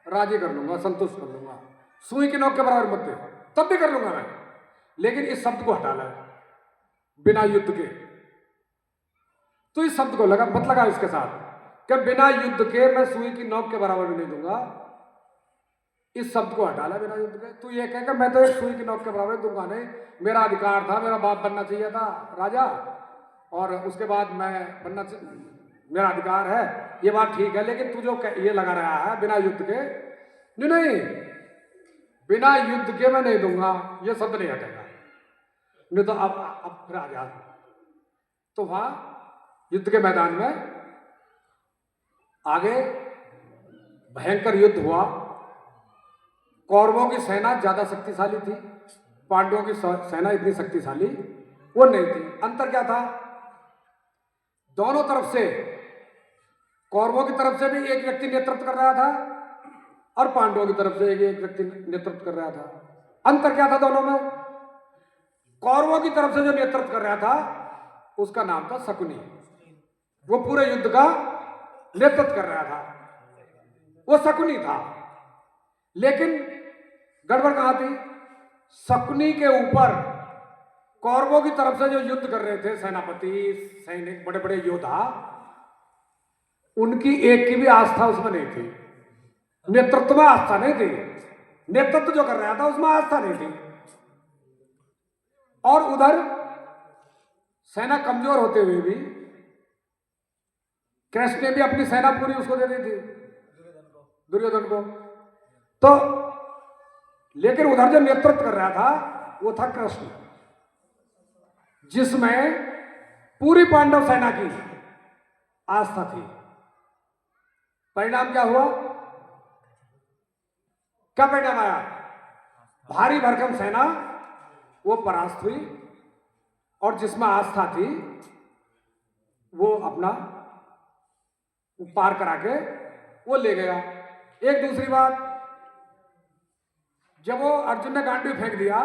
राजी कर लूंगा, संतुष्ट कर लूंगा। सुई की नोक के बराबर मत दे, तब भी कर लूंगा मैं, लेकिन इस शब्द को हटा ले, बिना युद्ध के। तो इस शब्द को मत लगा इसके साथ कि बिना युद्ध के मैं सुई की नोक के बराबर भी नहीं दूंगा। इस शब्द को हटा ले, बिना युद्ध के। तू ये कह कि मैं तो एक सुई की नोक के बराबर दूंगा नहीं, मेरा अधिकार था, मेरा बाप बनना चाहिए था राजा, और उसके बाद मैं बनना, मेरा अधिकार है, ये बात ठीक है। लेकिन तू जो ये लगा रहा है बिना युद्ध के, नहीं, बिना युद्ध के मैं नहीं दूंगा, ये शब्द नहीं हटेगा। नहीं तो अब फिर आ जा। तो वहां युद्ध के मैदान में आगे भयंकर युद्ध हुआ। कौरवों की सेना ज्यादा शक्तिशाली थी, पांडवों की सेना इतनी शक्तिशाली वो नहीं थी। अंतर क्या था? दोनों तरफ से, कौरवों की तरफ से भी एक व्यक्ति नेतृत्व कर रहा था और पांडवों की तरफ से एक व्यक्ति नेतृत्व कर रहा था। अंतर क्या था दोनों में? कौरवों की तरफ से जो नेतृत्व कर रहा था उसका नाम था शकुनी। वो पूरे युद्ध का नेतृत्व कर रहा था, वो शकुनी था। लेकिन गड़बड़ कहां थी? शकुनी के ऊपर कौरवों की तरफ से जो युद्ध कर रहे थे सेनापति, सैनिक, बड़े बड़े योद्धा, उनकी एक की भी आस्था उसमें नहीं थी। नेतृत्व में आस्था नहीं थी, नेतृत्व जो कर रहा था उसमें आस्था नहीं थी। और उधर सेना कमजोर होते हुए भी कृष्ण ने भी अपनी सेना पूरी उसको दे दी थी, दुर्योधन को। तो लेकिन उधर जो नेतृत्व कर रहा था वो था कृष्ण, जिसमें पूरी पांडव सेना की आस्था थी। परिणाम क्या हुआ? क्या परिणाम आया? भारी भरकम सेना वो परास्त हुई और जिसमें आस्था थी वो अपना पार करा के वो ले गया। एक दूसरी बात, जब वो अर्जुन ने गांडी फेंक दिया,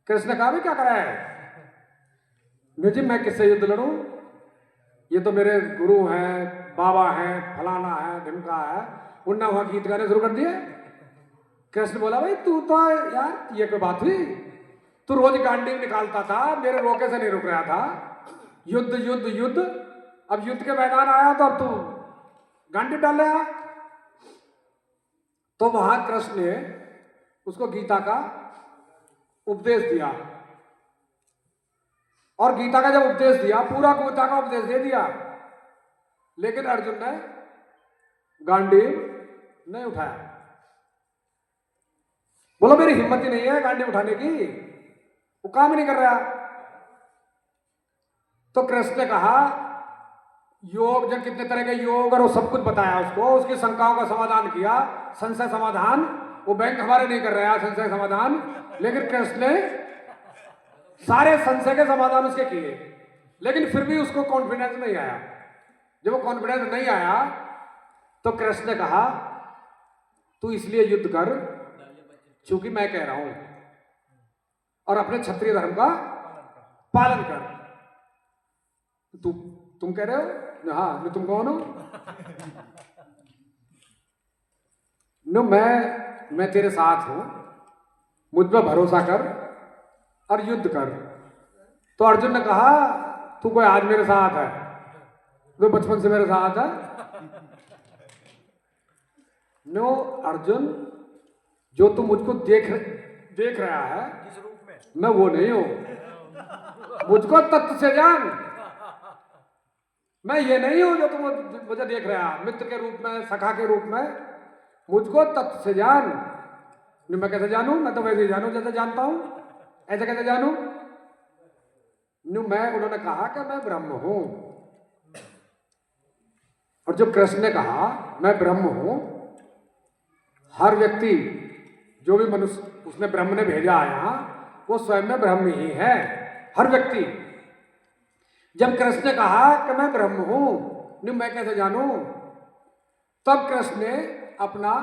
कृष्ण ने कहा भी क्या करा है? जी मैं किससे युद्ध लड़ूं? ये तो मेरे गुरु हैं, बाबा हैं, फलाना है, ढिमका है। उनने वहां गीत गाने शुरू कर दिए। कृष्ण बोला भाई तू तो यार ये कोई बात हुई? तू रोज गांडी निकालता था, मेरे रोके से नहीं रुक रहा था। युद्ध युद्ध युद्ध, अब युद्ध के मैदान आया तो अब तू गांडी डाल रहा। तो वहां कृष्ण ने उसको गीता का उपदेश दिया, और गीता का जब उपदेश दिया, पूरा गीता का उपदेश दे दिया, लेकिन अर्जुन ने गांडीव नहीं उठाया। बोलो मेरी हिम्मत ही नहीं है गांडीव उठाने की, वो काम ही नहीं कर रहा। तो कृष्ण ने कहा योग, जब कितने तरह के योग और वो सब कुछ बताया उसको, उसकी शंकाओं का समाधान किया, संशय समाधान। वो बैंक हमारे नहीं कर रहा संशय समाधान, लेकिन कृष्ण ने सारे संशय के समाधान उसके किए। लेकिन फिर भी उसको कॉन्फिडेंस नहीं आया। जब वो कॉन्फिडेंस नहीं आया तो कृष्ण ने कहा तू इसलिए युद्ध कर क्योंकि मैं कह रहा हूं, और अपने क्षत्रिय धर्म का पालन कर। तुम कह रहे हो? हाँ, मैं तुम कौन हो? नो मैं तेरे साथ हूं, मुझ पर भरोसा कर और युद्ध कर। तो अर्जुन ने कहा तू कोई आज मेरे साथ है, तो बचपन से मेरे साथ है। नो अर्जुन, जो तू मुझको देख रहा है किस रूप में? मैं वो नहीं हूं। मुझको तत्व से जान, मैं ये नहीं हूं जो तुम मुझे देख रहा है मित्र के रूप में, सखा के रूप में। मुझको तत्व से जान। मैं कैसे जानूं? मैं तो वैसे ही जानूं जैसे जानता हूं, ऐसे कैसे जानूं? उन्होंने कहा कि मैं ब्रह्म हूं, और जो कृष्ण ने कहा मैं ब्रह्म हूं, हर व्यक्ति जो भी मनुष्य उसने ब्रह्म ने भेजा आया वो स्वयं में ब्रह्म ही है, हर व्यक्ति। जब कृष्ण ने कहा कि मैं ब्रह्म हूं, मैं कैसे जानूं? तब कृष्ण ने अपना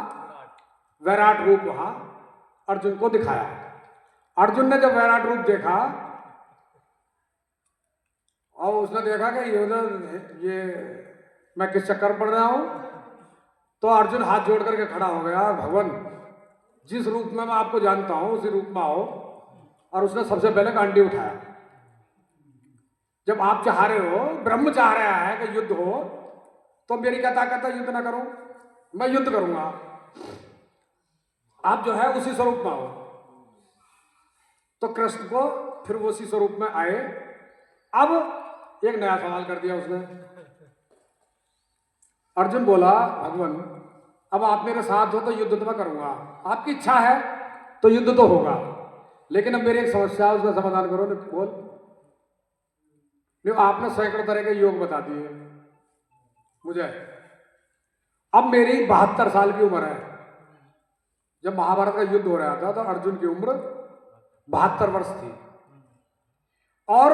वैराट रूप वहां अर्जुन को दिखाया। अर्जुन ने जब वैराट रूप देखा और उसने देखा कि ये मैं किस चक्कर में पड़ रहा हूं, तो अर्जुन हाथ जोड़ करके खड़ा हो गया, भगवान जिस रूप में मैं आपको जानता हूं उसी रूप में आओ। और उसने सबसे पहले गांडी उठाया। जब आप चाह रहे हो, ब्रह्म चाह रहा है कि युद्ध हो, तो मेरी क्या ताकत है युद्ध ना करूं? मैं युद्ध करूंगा। आप जो है उसी स्वरूप में आओ। तो कृष्ण को फिर वो उसी स्वरूप में आए। अब एक नया सवाल कर दिया उसने। अर्जुन बोला भगवान अब आप मेरे साथ हो तो युद्ध तो मैं करूंगा, आपकी इच्छा है तो युद्ध तो होगा, लेकिन अब मेरी एक समस्या है, उसका समाधान करो। ने बोल। नहीं, आपने सैकड़ों तरह के योग बता दिए मुझे। अब मेरी 72 साल की उम्र है। जब महाभारत का युद्ध हो रहा था तो अर्जुन की उम्र 72 वर्ष थी। और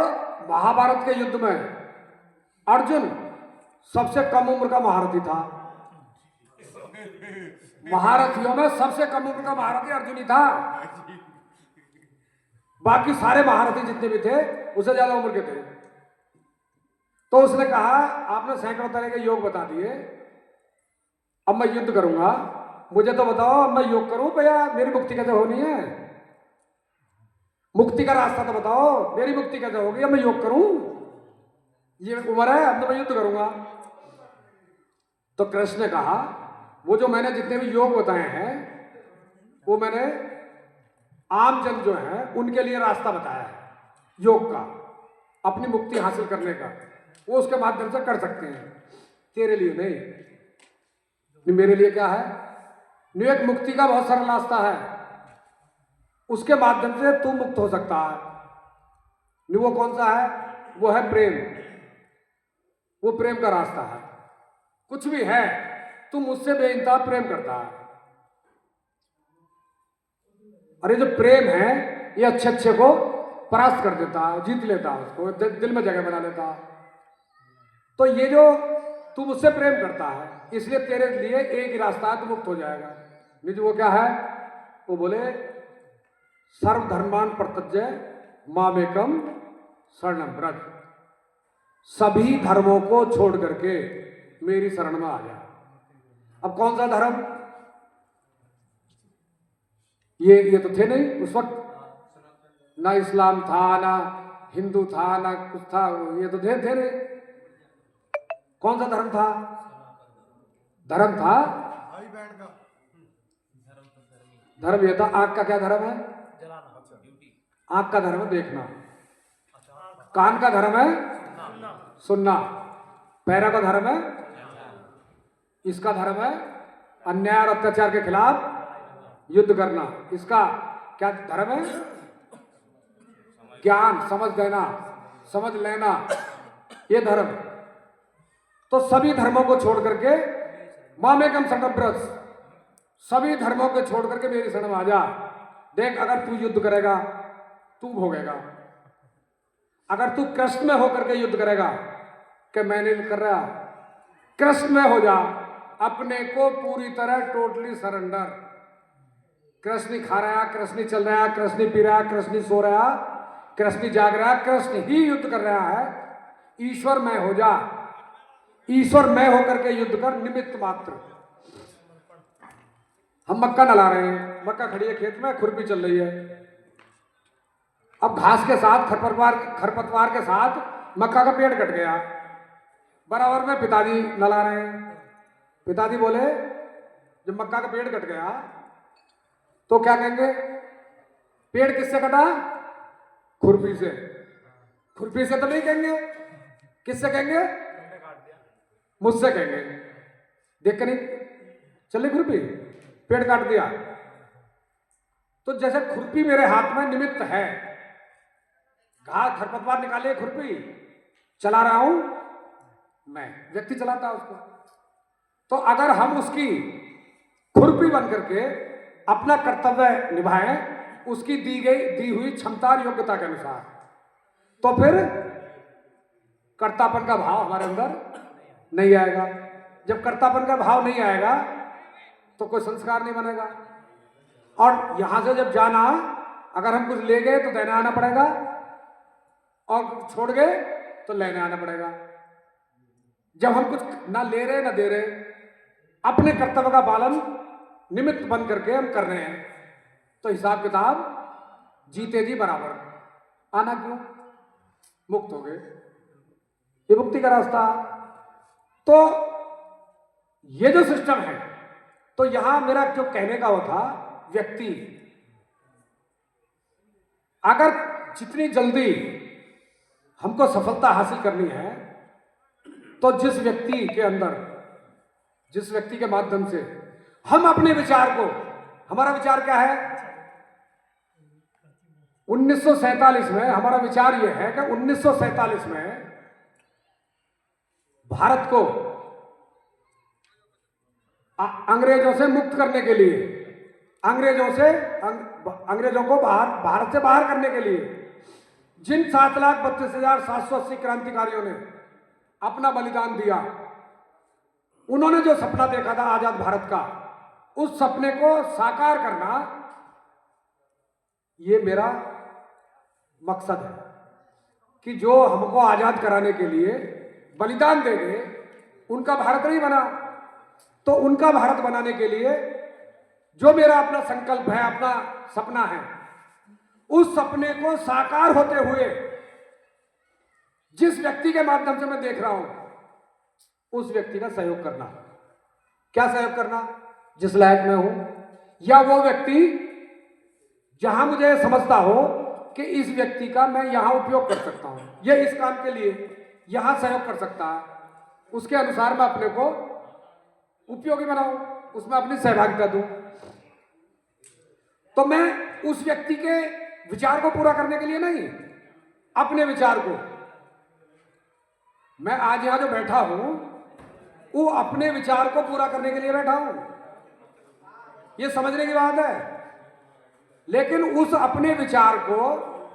महाभारत के युद्ध में अर्जुन सबसे कम उम्र का महारथी था। महारथियों में सबसे कम उम्र का महारथी अर्जुन ही था। बाकी सारे महारथी जितने भी थे उससे ज्यादा उम्र के थे। तो उसने कहा आपने सैकड़ों तरह के योग बता दिए, अब मैं युद्ध करूंगा, मुझे तो बताओ अब मैं योग करूं भैया, मेरी मुक्ति कैसे होनी है? मुक्ति का रास्ता तो बताओ, मेरी मुक्ति कैसे होगी? अब मैं योग करूं, ये उम्र है, अब तो मैं युद्ध करूंगा। तो कृष्ण ने कहा वो जो मैंने जितने भी योग बताए हैं वो मैंने आम जन जो है उनके लिए रास्ता बताया है योग का, अपनी मुक्ति हासिल करने का, वो उसके माध्यम से कर सकते हैं, तेरे लिए नहीं। मेरे लिए क्या है? एक मुक्ति का बहुत सरल रास्ता है, उसके माध्यम से तू मुक्त हो सकता है। वो कौन सा है? वो है प्रेम। वो प्रेम का रास्ता है। कुछ भी है, तू मुझसे बेइंतहा प्रेम करता है। अरे जो प्रेम है ये अच्छे अच्छे को परास्त कर देता है, जीत लेता है, उसको दिल में जगह बना लेता है। तो ये जो तू मुझसे प्रेम करता है इसलिए तेरे लिए एक ही रास्ता है, तू मुक्त हो जाएगा। निज वो क्या है? वो बोले सर्वधर्मान प्रत्यज्य मामेकम शरणम व्रज, सभी धर्मों को छोड़ करके मेरी शरण में आ जा। अब कौन सा धर्म? ये तो थे नहीं उस वक्त, ना इस्लाम था, ना हिंदू था, ना कुछ था, ये तो थे नहीं। कौन सा धर्म था? धर्म था भाई बहन का धर्म ये था। आंख का क्या धर्म है? जलाना, आंख का धर्म है देखना, कान का धर्म है सुनना, पैरों का धर्म है, इसका धर्म है अन्याय और अत्याचार के खिलाफ युद्ध करना। इसका क्या धर्म है? ज्ञान, समझ देना, समझ लेना, ये धर्म। तो सभी धर्मों को छोड़ करके मामेकम शरणम व्रज, सभी धर्मों को छोड़ करके मेरी शरण में आ जा। देख अगर तू युद्ध करेगा तू भोगेगा, अगर तू कृष्ण में होकर के युद्ध करेगा कि मैं नहीं कर रहा, कृष्ण में हो जा, अपने को पूरी तरह टोटली सरेंडर। कृष्ण ही खा रहा, कृष्ण ही चल रहा, कृष्ण ही पी रहा, कृष्ण ही सो रहा, कृष्ण ही जाग रहा, कृष्ण ही युद्ध कर रहा है। ईश्वर में हो जा, ईश्वर में होकर के युद्ध कर, निमित्त मात्र। हम मक्का नला रहे हैं, मक्का खड़ी है खेत में, खुरपी चल रही है। अब घास के साथ खरपतवार के साथ मक्का का पेड़ कट गया, बराबर में पिताजी नला रहे हैं। पिताजी बोले जब मक्का का पेड़ कट गया तो क्या कहेंगे? पेड़ किससे कटा? खुरपी से। खुरपी से तो नहीं कहेंगे, किससे कहेंगे? मुझसे कहेंगे। देख कर नहीं चली खुरपी, पेड़ काट दिया। तो जैसे खुरपी मेरे हाथ में निमित्त है, घास खरपतवार निकाले, खुरपी चला रहा हूं मैं, व्यक्ति चलाता है उसको। तो अगर हम उसकी खुरपी बन करके अपना कर्तव्य निभाएं उसकी दी हुई क्षमता और योग्यता के अनुसार, तो फिर कर्तापन का भाव हमारे अंदर नहीं आएगा। जब कर्तापन का भाव नहीं आएगा तो कोई संस्कार नहीं बनेगा। और यहां से जब जाना, अगर हम कुछ ले गए तो देने आना पड़ेगा, और छोड़ गए तो लेने आना पड़ेगा। जब हम कुछ ना ले रहे ना दे रहे, अपने कर्तव्य का पालन निमित्त बन करके हम कर रहे हैं, तो हिसाब किताब जीते जी बराबर। आना क्यों? मुक्त हो गए, ये मुक्ति का रास्ता। तो ये जो सिस्टम है, तो यहां मेरा जो कहने का वो था, व्यक्ति अगर जितनी जल्दी हमको सफलता हासिल करनी है, तो जिस व्यक्ति के अंदर, जिस व्यक्ति के माध्यम से हम अपने विचार को, हमारा विचार क्या है? 1947 में हमारा विचार यह है कि 1947 में भारत को अंग्रेजों से मुक्त करने के लिए, अंग्रेजों से अंग्रेजों को भारत से बाहर करने के लिए जिन 7,32,780 क्रांतिकारियों ने अपना बलिदान दिया, उन्होंने जो सपना देखा था आजाद भारत का, उस सपने को साकार करना ये मेरा मकसद है कि जो हमको आजाद कराने के लिए बलिदान दे गए, उनका भारत नहीं बना, तो उनका भारत बनाने के लिए जो मेरा अपना संकल्प है, अपना सपना है, उस सपने को साकार होते हुए जिस व्यक्ति के माध्यम से मैं देख रहा हूं, उस व्यक्ति का सहयोग करना। क्या सहयोग करना? जिस लायक मैं हूं, या वो व्यक्ति जहां मुझे समझता हो कि इस व्यक्ति का मैं यहां उपयोग कर सकता हूं, ये इस काम के लिए यहां सहयोग कर सकता है, उसके अनुसार मैं अपने को उपयोगी बनाऊं, उसमें अपनी सहभागिता दूं। तो मैं उस व्यक्ति के विचार को पूरा करने के लिए नहीं, अपने विचार को, मैं आज यहां जो बैठा हूं वो अपने विचार को पूरा करने के लिए बैठा हूं, ये समझने की बात है। लेकिन उस अपने विचार को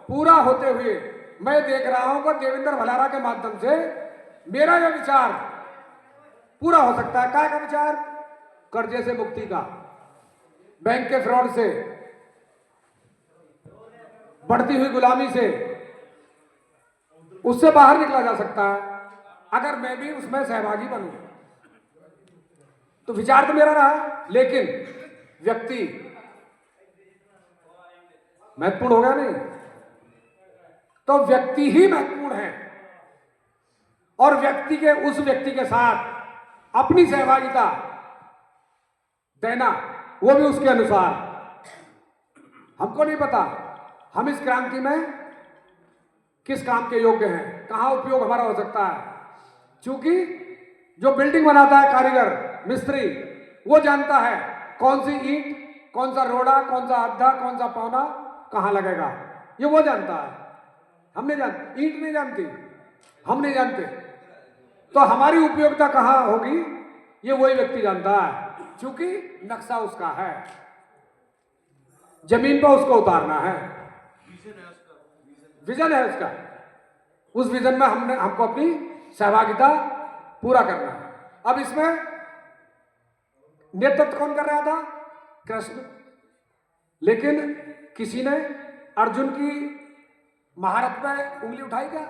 पूरा होते हुए मैं देख रहा हूं कि देवेंद्र भलारा के माध्यम से मेरा यह विचार पूरा हो सकता है। क्या का विचार? कर्जे से मुक्ति का, बैंक के फ्रॉड से, बढ़ती हुई गुलामी से, उससे बाहर निकला जा सकता है अगर मैं भी उसमें सहभागी बनूं। तो विचार तो मेरा रहा, लेकिन व्यक्ति महत्वपूर्ण हो गया नहीं? तो व्यक्ति ही महत्वपूर्ण है, और व्यक्ति के उस व्यक्ति के साथ अपनी सहभागिता देना, वो भी उसके अनुसार। हमको नहीं पता हम इस क्रांति में किस काम के योग्य हैं, कहां उपयोग हमारा हो सकता है। क्योंकि जो बिल्डिंग बनाता है कारीगर, मिस्त्री, वो जानता है कौन सी ईंट, कौन सा रोड़ा, कौन सा अद्धा, कौन सा पौना कहां लगेगा, ये वो जानता है। हम नहीं जानते, ईंट नहीं जानती, हम नहीं जानते। तो हमारी उपयोगिता कहां होगी, ये वही व्यक्ति जानता है, क्योंकि नक्शा उसका है, जमीन पर उसको उतारना है, विजन है उसका। उस विजन में हमको अपनी सहभागिता पूरा करना है। अब इसमें नेतृत्व कौन कर रहा था? कृष्ण। लेकिन किसी ने अर्जुन की महारत पे उंगली उठाई क्या?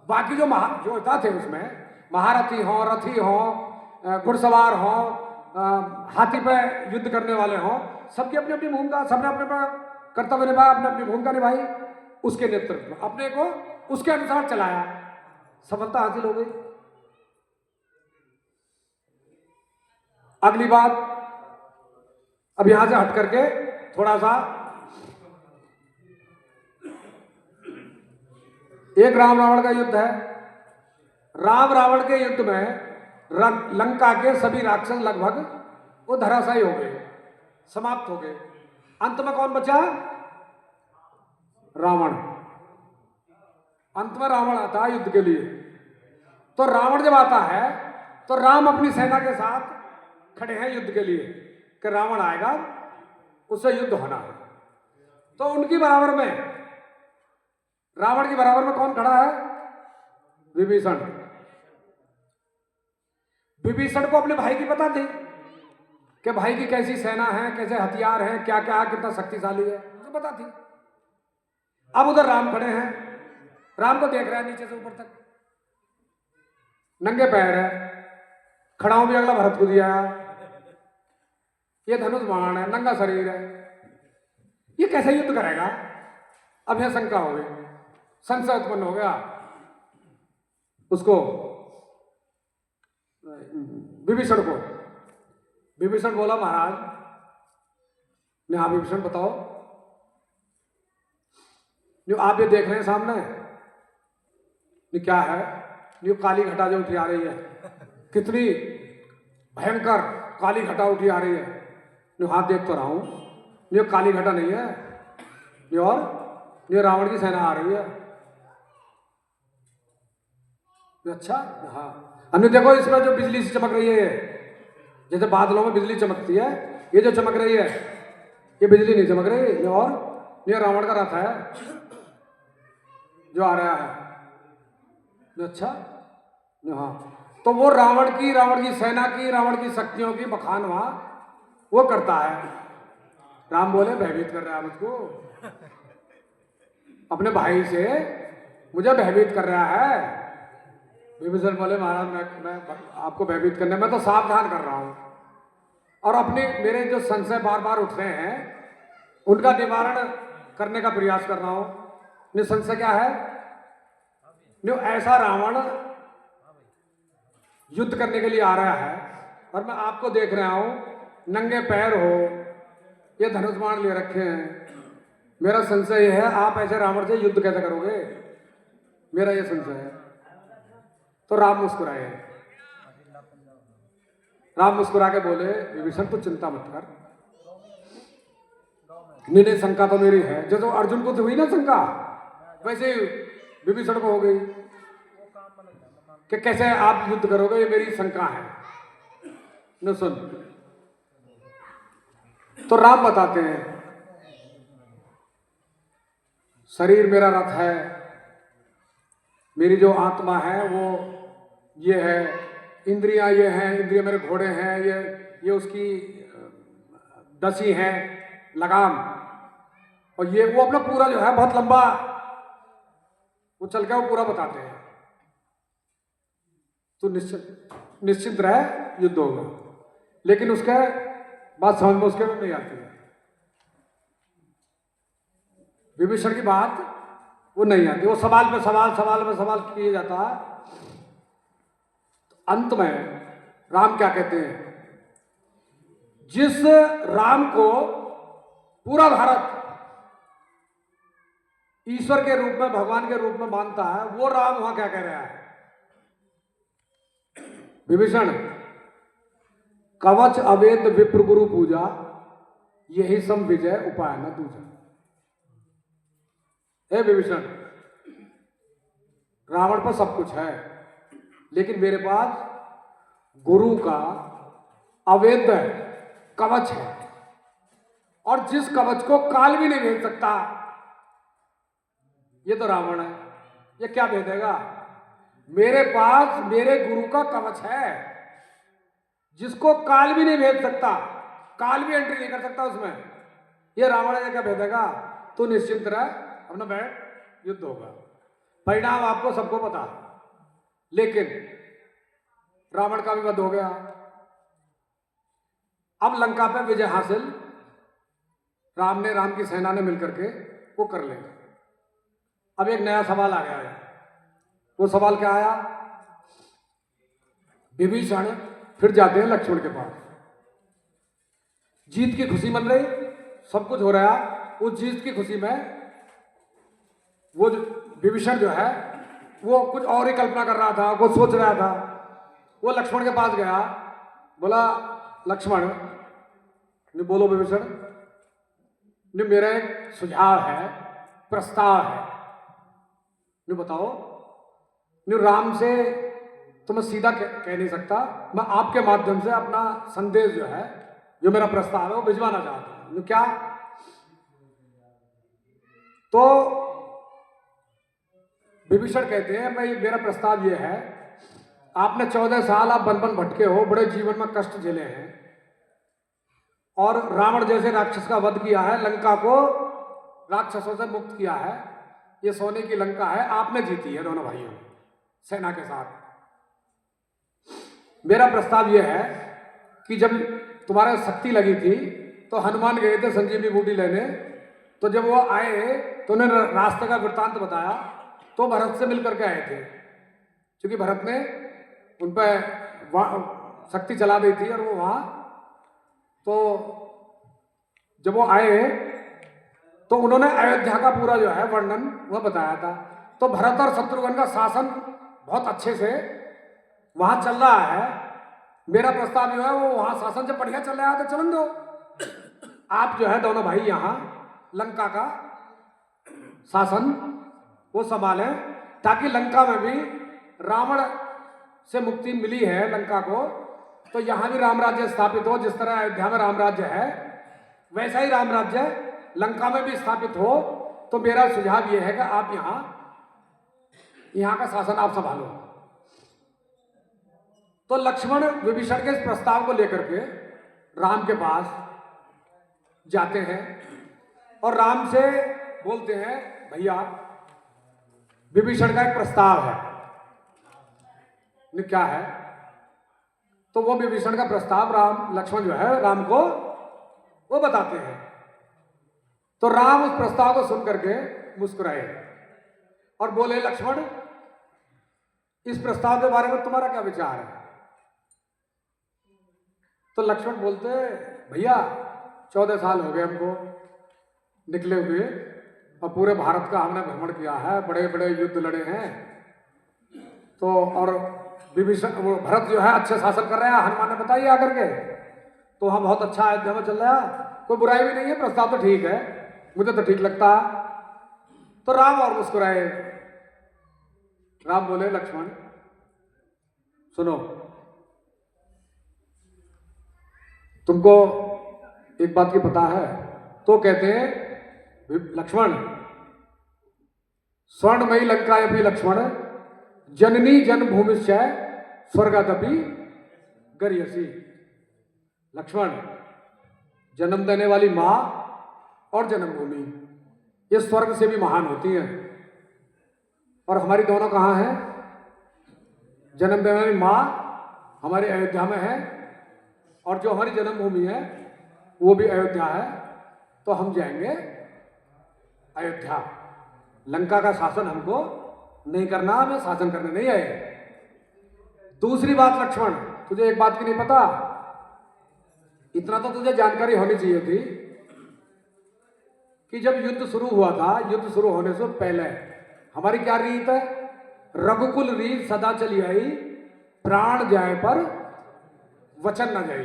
बाकी जो योद्धा थे उसमें महारथी हों, रथी हों, घुड़सवार हों, हाथी पे युद्ध करने वाले हों, सबकी अपनी अपनी भूमिका, सबने अपने अपना कर्तव्य निभाया, अपनी अपनी भूमिका निभाई। उसके नेतृत्व में अपने को उसके अनुसार चलाया, सफलता हासिल हो गई। अगली बात, अब यहां से हट करके थोड़ा सा, एक राम रावण का युद्ध है। राम रावण के युद्ध में लंका के सभी राक्षस लगभग वो धराशायी हो गए, समाप्त हो गए। अंत में कौन बचा? रावण। अंत में रावण आता है युद्ध के लिए। तो रावण जब आता है तो राम अपनी सेना के साथ खड़े हैं युद्ध के लिए कि रावण आएगा, उससे युद्ध होना है। तो उनकी बराबर में, रावण की बराबर में कौन खड़ा है? विभीषण। विभीषण को अपने भाई की पता थी कि भाई की कैसी सेना है, कैसे हथियार हैं, क्या क्या, कितना शक्तिशाली है, उसे पता थी। अब उधर राम खड़े हैं, राम को देख रहे हैं नीचे से ऊपर तक, नंगे पैर है, खड़ाऊ भी अगला भरत को दिया, ये धनुष बाण है, नंगा शरीर है, ये कैसे युद्ध करेगा? अब यह शंका हो गई, संशय उत्पन्न हो गया उसको, विभीषण को। विभीषण बोला, महाराज ने, हाँ विभीषण बताओ, जो आप ये देख रहे हैं सामने, ये क्या है? ये काली घटा जो उठी आ रही है, कितनी भयंकर काली घटा उठी आ रही है। जो हाथ देख तो रहा हूं, ये काली घटा नहीं है, ये और ये रावण की सेना आ रही है। अच्छा, हाँ, अन्य देखो इसमें जो बिजली से चमक रही है, जैसे बादलों में बिजली चमकती है, ये जो चमक रही है, ये बिजली नहीं चमक रही, ये और ये रावण का रथ है जो आ रहा है। अच्छा, हाँ, तो वो रावण की सेना की, रावण की शक्तियों की बखान वहां वो करता है। राम बोले भयभीत कर रहा है मुझको, अपने भाई से मुझे भयभीत कर रहा है। विभीषण बोले महाराज मैं आपको भयभीत करने, मैं तो सावधान कर रहा हूं और अपने मेरे जो संशय बार बार उठ रहे हैं उनका निवारण करने का प्रयास कर रहा हूं। निसंशय क्या है, जो ऐसा रावण युद्ध करने के लिए आ रहा है और मैं आपको देख रहा हूं, नंगे पैर हो, ये धनुष बाण ले रखे हैं। मेरा संशय यह है आप ऐसे रावण से युद्ध कैसे करोगे, मेरा ये संशय है। तो राम मुस्कुराए, राम मुस्कुरा के बोले विभीषण तू चिंता मत कर, नहीं शंका तो मेरी है, जो अर्जुन को तो हुई ना शंका, वैसे विभीषण को हो गई कि कैसे आप युद्ध करोगे, ये मेरी शंका है। न सुन, तो राम बताते हैं शरीर मेरा रथ है, मेरी जो आत्मा है वो ये है, इंद्रियां ये हैं, इंद्रियां मेरे घोड़े हैं, ये उसकी दसी है लगाम, और ये वो अपना पूरा जो है बहुत लंबा वो चल के वो पूरा बताते हैं। तो निश्चित रहे युद्ध होगा, लेकिन उसके बात समझ में उसके नहीं आती है, विभीषण की बात वो नहीं आती, वो सवाल पे सवाल किए जाता है। तो अंत में राम क्या कहते हैं, जिस राम को पूरा भारत ईश्वर के रूप में, भगवान के रूप में मानता है, वो राम वहां क्या कह रहा है, विभीषण कवच अवेद विप्र गुरु पूजा, यही सम विजय उपाय न दूजा। हे विभीषण, रावण पर सब कुछ है, लेकिन मेरे पास गुरु का अवेद कवच है, और जिस कवच को काल भी नहीं भेद सकता, ये तो रावण है। ये क्या भेदेगा, मेरे पास मेरे गुरु का कवच है जिसको काल भी नहीं भेद सकता, काल भी एंट्री नहीं कर सकता उसमें, ये रावण है, क्या भेदेगा। तो निश्चिंत रह, अपना बैठ, युद्ध होगा, परिणाम आपको सबको पता। लेकिन रावण का भी वध हो गया, अब लंका पे विजय हासिल राम की सेना ने मिलकर के वो कर लेंगे। अब एक नया सवाल आ गया है, वो सवाल क्या आया, विभीषण फिर जाते हैं लक्ष्मण के पास, जीत की खुशी मन रही, सब कुछ हो रहा, उस जीत की खुशी में वो विभीषण जो है वो कुछ और ही कल्पना कर रहा था, कुछ सोच रहा था। वो लक्ष्मण के पास गया, बोला लक्ष्मण ने, बोलो विभीषण ने, मेरा एक सुझाव है, प्रस्ताव है, ने बताओ। ने राम से तो मैं सीधा कह नहीं सकता, मैं आपके माध्यम से अपना संदेश जो है, जो मेरा प्रस्ताव है वो भिजवाना चाहता हूं। क्या, तो विभीषण कहते हैं मैं, मेरा प्रस्ताव ये है, आपने 14 साल आप बन भटके हो, बड़े जीवन में कष्ट झेले हैं, और रावण जैसे राक्षस का वध किया है, लंका को राक्षसों से मुक्त किया है, ये सोने की लंका है, आपने जीती है दोनों भाइयों सेना के साथ। मेरा प्रस्ताव यह है कि जब तुम्हारे शक्ति लगी थी तो हनुमान गए थे संजीवनी बूटी लेने, तो जब वो आए तो उन्होंने रास्ते का वृत्तांत बताया, तो भरत से मिलकर के आए थे, क्योंकि भरत ने उन पर शक्ति चला दी थी, और वो वहां, तो जब वो आए तो उन्होंने अयोध्या का पूरा जो है वर्णन वह बताया था। तो भरत और शत्रुघ्न का शासन बहुत अच्छे से वहां चल रहा है। मेरा प्रस्ताव जो है वो वहां शासन से बढ़िया चल रहा है, तो चलन दो, आप जो है दोनों भाई यहाँ लंका का शासन वो संभालें, ताकि लंका में भी रावण से मुक्ति मिली है लंका को, तो यहाँ भी राम राज्य स्थापित हो, जिस तरह अयोध्या में राम राज्य है, वैसा ही राम राज्य लंका में भी स्थापित हो। तो मेरा सुझाव यह है कि आप यहाँ का शासन आप संभालो। तो लक्ष्मण विभीषण के इस प्रस्ताव को लेकर के राम के पास जाते हैं और राम से बोलते हैं, भैया विभीषण का एक प्रस्ताव है। क्या है? तो वो विभीषण का प्रस्ताव लक्ष्मण जो है राम को वो बताते हैं। तो राम उस प्रस्ताव को सुन करके मुस्कुराए और बोले, लक्ष्मण इस प्रस्ताव के बारे में तुम्हारा क्या विचार है? तो लक्ष्मण बोलते, भैया 14 साल हो गए हमको निकले हुए और पूरे भारत का हमने भ्रमण किया है, बड़े बड़े युद्ध लड़े हैं। तो और विभीषण वो भरत जो है अच्छे शासन कर रहे हैं, हनुमान ने बताइए आकर के, तो हम बहुत अच्छा अयोध्या में चल रहा है, कोई बुराई भी नहीं है, प्रस्ताव तो ठीक है, मुझे तो ठीक लगता है। तो राम और मुस्कुराए। राम बोले, लक्ष्मण सुनो, तुमको एक बात की पता है? तो कहते हैं, लक्ष्मण स्वर्णमयी लंकायपि लक्ष्मण जननी जन्मभूमिश्च स्वर्गादपि गर्यसी। लक्ष्मण जन्म देने वाली मां और जन्मभूमि ये स्वर्ग से भी महान होती हैं, और हमारी दोनों कहाँ हैं? जन्म देने वाली मां हमारी अयोध्या में है और जो हमारी जन्मभूमि है वो भी अयोध्या है। तो हम जाएंगे अयोध्या। लंका का शासन हमको नहीं करना, हमें शासन करने नहीं आए। दूसरी बात लक्ष्मण, तुझे एक बात की नहीं पता? इतना तो तुझे जानकारी होनी चाहिए थी कि जब युद्ध शुरू हुआ था, युद्ध शुरू होने से पहले हमारी क्या रीत है? रघुकुल रीत सदा चली आई, प्राण जाए पर वचन न जाए।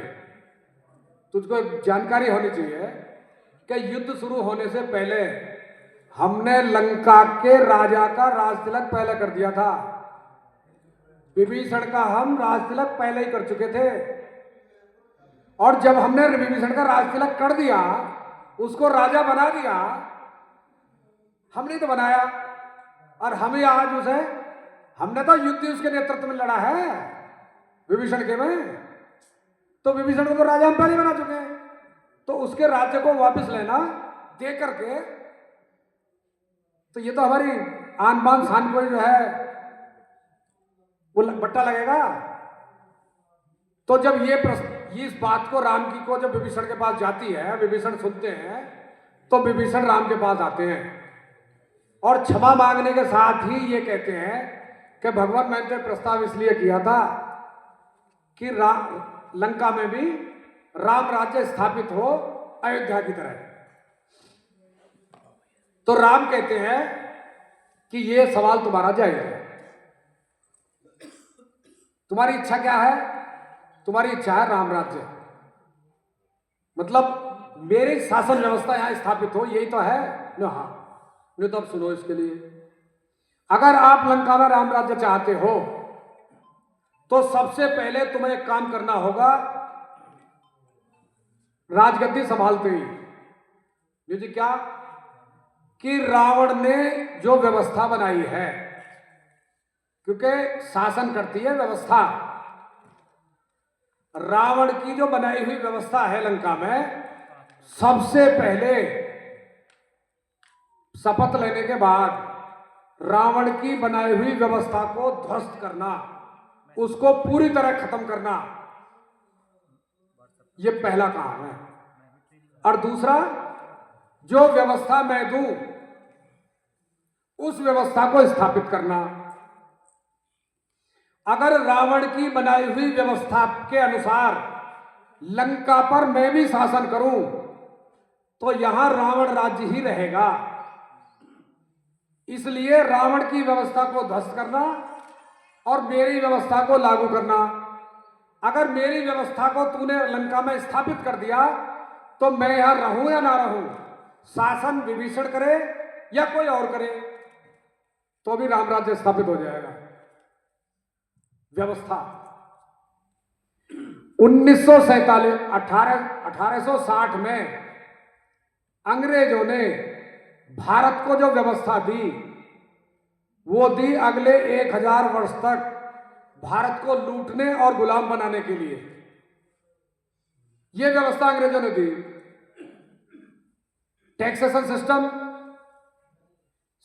तुझको जानकारी होनी चाहिए कि युद्ध शुरू होने से पहले हमने लंका के राजा का राज तिलक पहले कर दिया था। विभीषण का हम राज तिलक पहले ही कर चुके थे, और जब हमने विभीषण का राज तिलक कर दिया, उसको राजा बना दिया, हमने तो बनाया, और हमें आज उसे हमने तो युद्ध उसके नेतृत्व में लड़ा है विभीषण के में। तो विभीषण को तो राजा हम पहले बना चुके हैं, तो उसके राज्य को वापस लेना दे करके, तो ये तो हमारी आन बान शान को जो है वो बट्टा लगेगा। तो जब ये इस बात को राम की को जब विभीषण के पास जाती है, विभीषण सुनते हैं, तो विभीषण राम के पास आते हैं और क्षमा मांगने के साथ ही ये कहते हैं कि भगवान मैंने प्रस्ताव इसलिए किया था कि लंका में भी राम राज्य स्थापित हो अयोध्या की तरह। तो राम कहते हैं कि ये सवाल तुम्हारा जायज है। तुम्हारी इच्छा क्या है? तुम्हारी इच्छा है राम राज्य, मतलब मेरी शासन व्यवस्था यहां स्थापित हो, यही तो है ना? हाँ, नहीं तो अब सुनो इसके लिए, अगर आप लंका में राम राज्य चाहते हो तो सबसे पहले तुम्हें एक काम करना होगा, राजगद्दी संभालते ही जी क्या कि रावण ने जो व्यवस्था बनाई है, क्योंकि शासन करती है व्यवस्था, रावण की जो बनाई हुई व्यवस्था है लंका में, सबसे पहले शपथ लेने के बाद रावण की बनाई हुई व्यवस्था को ध्वस्त करना, उसको पूरी तरह खत्म करना, यह पहला काम है। और दूसरा, जो व्यवस्था मैं दूं उस व्यवस्था को स्थापित करना। अगर रावण की बनाई हुई व्यवस्था के अनुसार लंका पर मैं भी शासन करूं तो यहां रावण राज्य ही रहेगा। इसलिए रावण की व्यवस्था को ध्वस्त करना और मेरी व्यवस्था को लागू करना। अगर मेरी व्यवस्था को तूने लंका में स्थापित कर दिया तो मैं यहां रहूं या ना रहूं, शासन विभीषण करे या कोई और करे, तो भी राम राज्य स्थापित हो जाएगा। व्यवस्था 1860 में अंग्रेजों ने भारत को जो व्यवस्था दी वो दी अगले 1000 वर्ष तक भारत को लूटने और गुलाम बनाने के लिए। यह व्यवस्था अंग्रेजों ने दी। Taxation system,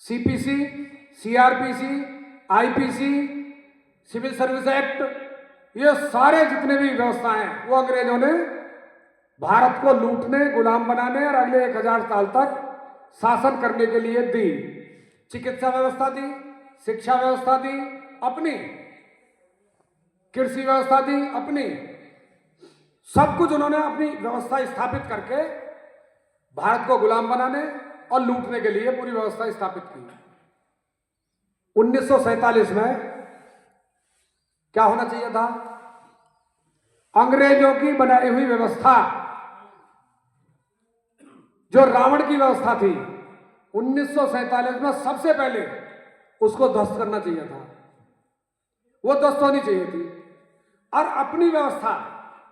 CPC, CrPC, IPC, civil service act, ये सारे जितने भी व्यवस्थाएं हैं वो अंग्रेजों ने भारत को लूटने, गुलाम बनाने और अगले 1000 साल तक शासन करने के लिए दी। चिकित्सा व्यवस्था दी, शिक्षा व्यवस्था दी अपनी, कृषि व्यवस्था दी अपनी, सब कुछ उन्होंने अपनी व्यवस्था स्थापित करके भारत को गुलाम बनाने और लूटने के लिए पूरी व्यवस्था स्थापित की। 1947 में क्या होना चाहिए था? अंग्रेजों की बनाई हुई व्यवस्था, जो रावण की व्यवस्था थी, 1947 में सबसे पहले उसको ध्वस्त करना चाहिए था। वो ध्वस्त होनी चाहिए थी। और अपनी व्यवस्था,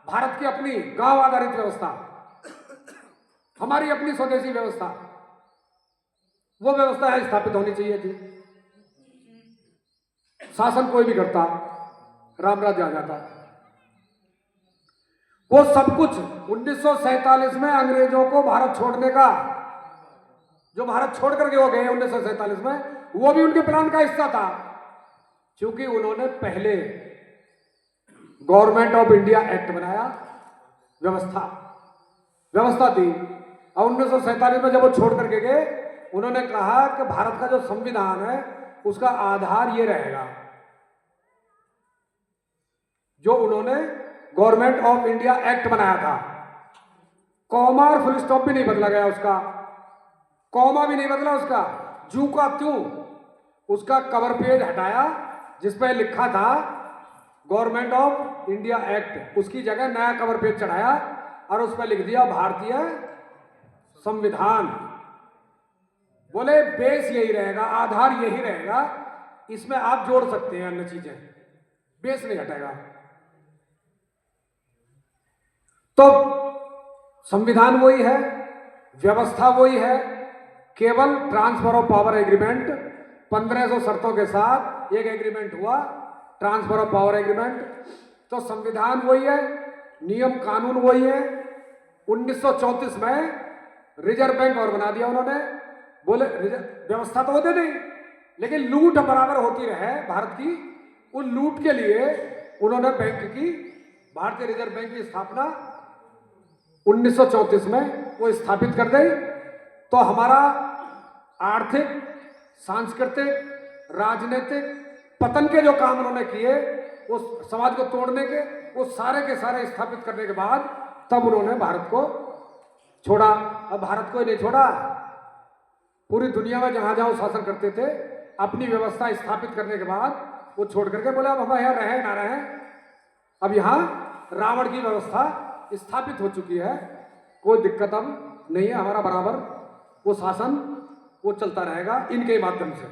भारत की अपनी गांव आधारित व्यवस्था, हमारी अपनी स्वदेशी व्यवस्था, वो व्यवस्था है स्थापित होनी चाहिए थी। शासन कोई भी करता, रामराज्य आ जाता। वो सब कुछ 1947 में अंग्रेजों को भारत छोड़ने का, जो भारत छोड़ करके वो गए 1947 में, वो भी उनके प्लान का हिस्सा था। क्योंकि उन्होंने पहले गवर्नमेंट ऑफ इंडिया एक्ट बनाया, व्यवस्था दी। और 1947 में जब वो छोड़ करके गए, उन्होंने कहा कि भारत का जो संविधान है उसका आधार ये रहेगा। जो उन्होंने गवर्नमेंट ऑफ इंडिया एक्ट बनाया था, कॉमा और फुल स्टॉप भी नहीं बदला गया उसका, कॉमा भी नहीं बदला उसका, जू का त्यों उसका कवर पेज हटाया जिस पर लिखा था गवर्नमेंट ऑफ इंडिया एक्ट, उसकी जगह नया कवर पेज चढ़ाया और उस पर लिख दिया भारतीय संविधान। बोले बेस यही रहेगा, आधार यही रहेगा, इसमें आप जोड़ सकते हैं अन्य चीजें, बेस नहीं हटेगा। तो संविधान वही है, व्यवस्था वही है, केवल ट्रांसफर ऑफ पावर एग्रीमेंट 1500 शर्तों के साथ एक एग्रीमेंट हुआ, ट्रांसफर ऑफ पावर एग्रीमेंट। तो संविधान वही है, नियम कानून वही है। 1934 में रिजर्व बैंक और बना दिया उन्होंने। बोले व्यवस्था तो होती नहीं, लेकिन लूट बराबर होती रहे भारत की, उन लूट के लिए उन्होंने बैंक की, भारतीय रिजर्व बैंक की स्थापना 1934 में वो स्थापित कर दी। तो हमारा आर्थिक, सांस्कृतिक, राजनीतिक पतन के जो काम उन्होंने किए, उस समाज को तोड़ने के, वो सारे के सारे स्थापित करने के बाद तब उन्होंने भारत को छोड़ा। अब भारत को ही नहीं छोड़ा, पूरी दुनिया में जहां जहां शासन करते थे, अपनी व्यवस्था स्थापित करने के बाद वो छोड़ करके बोले अब हम यहाँ रहे ना रहे, अब यहां रावण की व्यवस्था स्थापित हो चुकी है, कोई दिक्कत अब नहीं है, हमारा बराबर वो शासन वो चलता रहेगा इनके माध्यम से।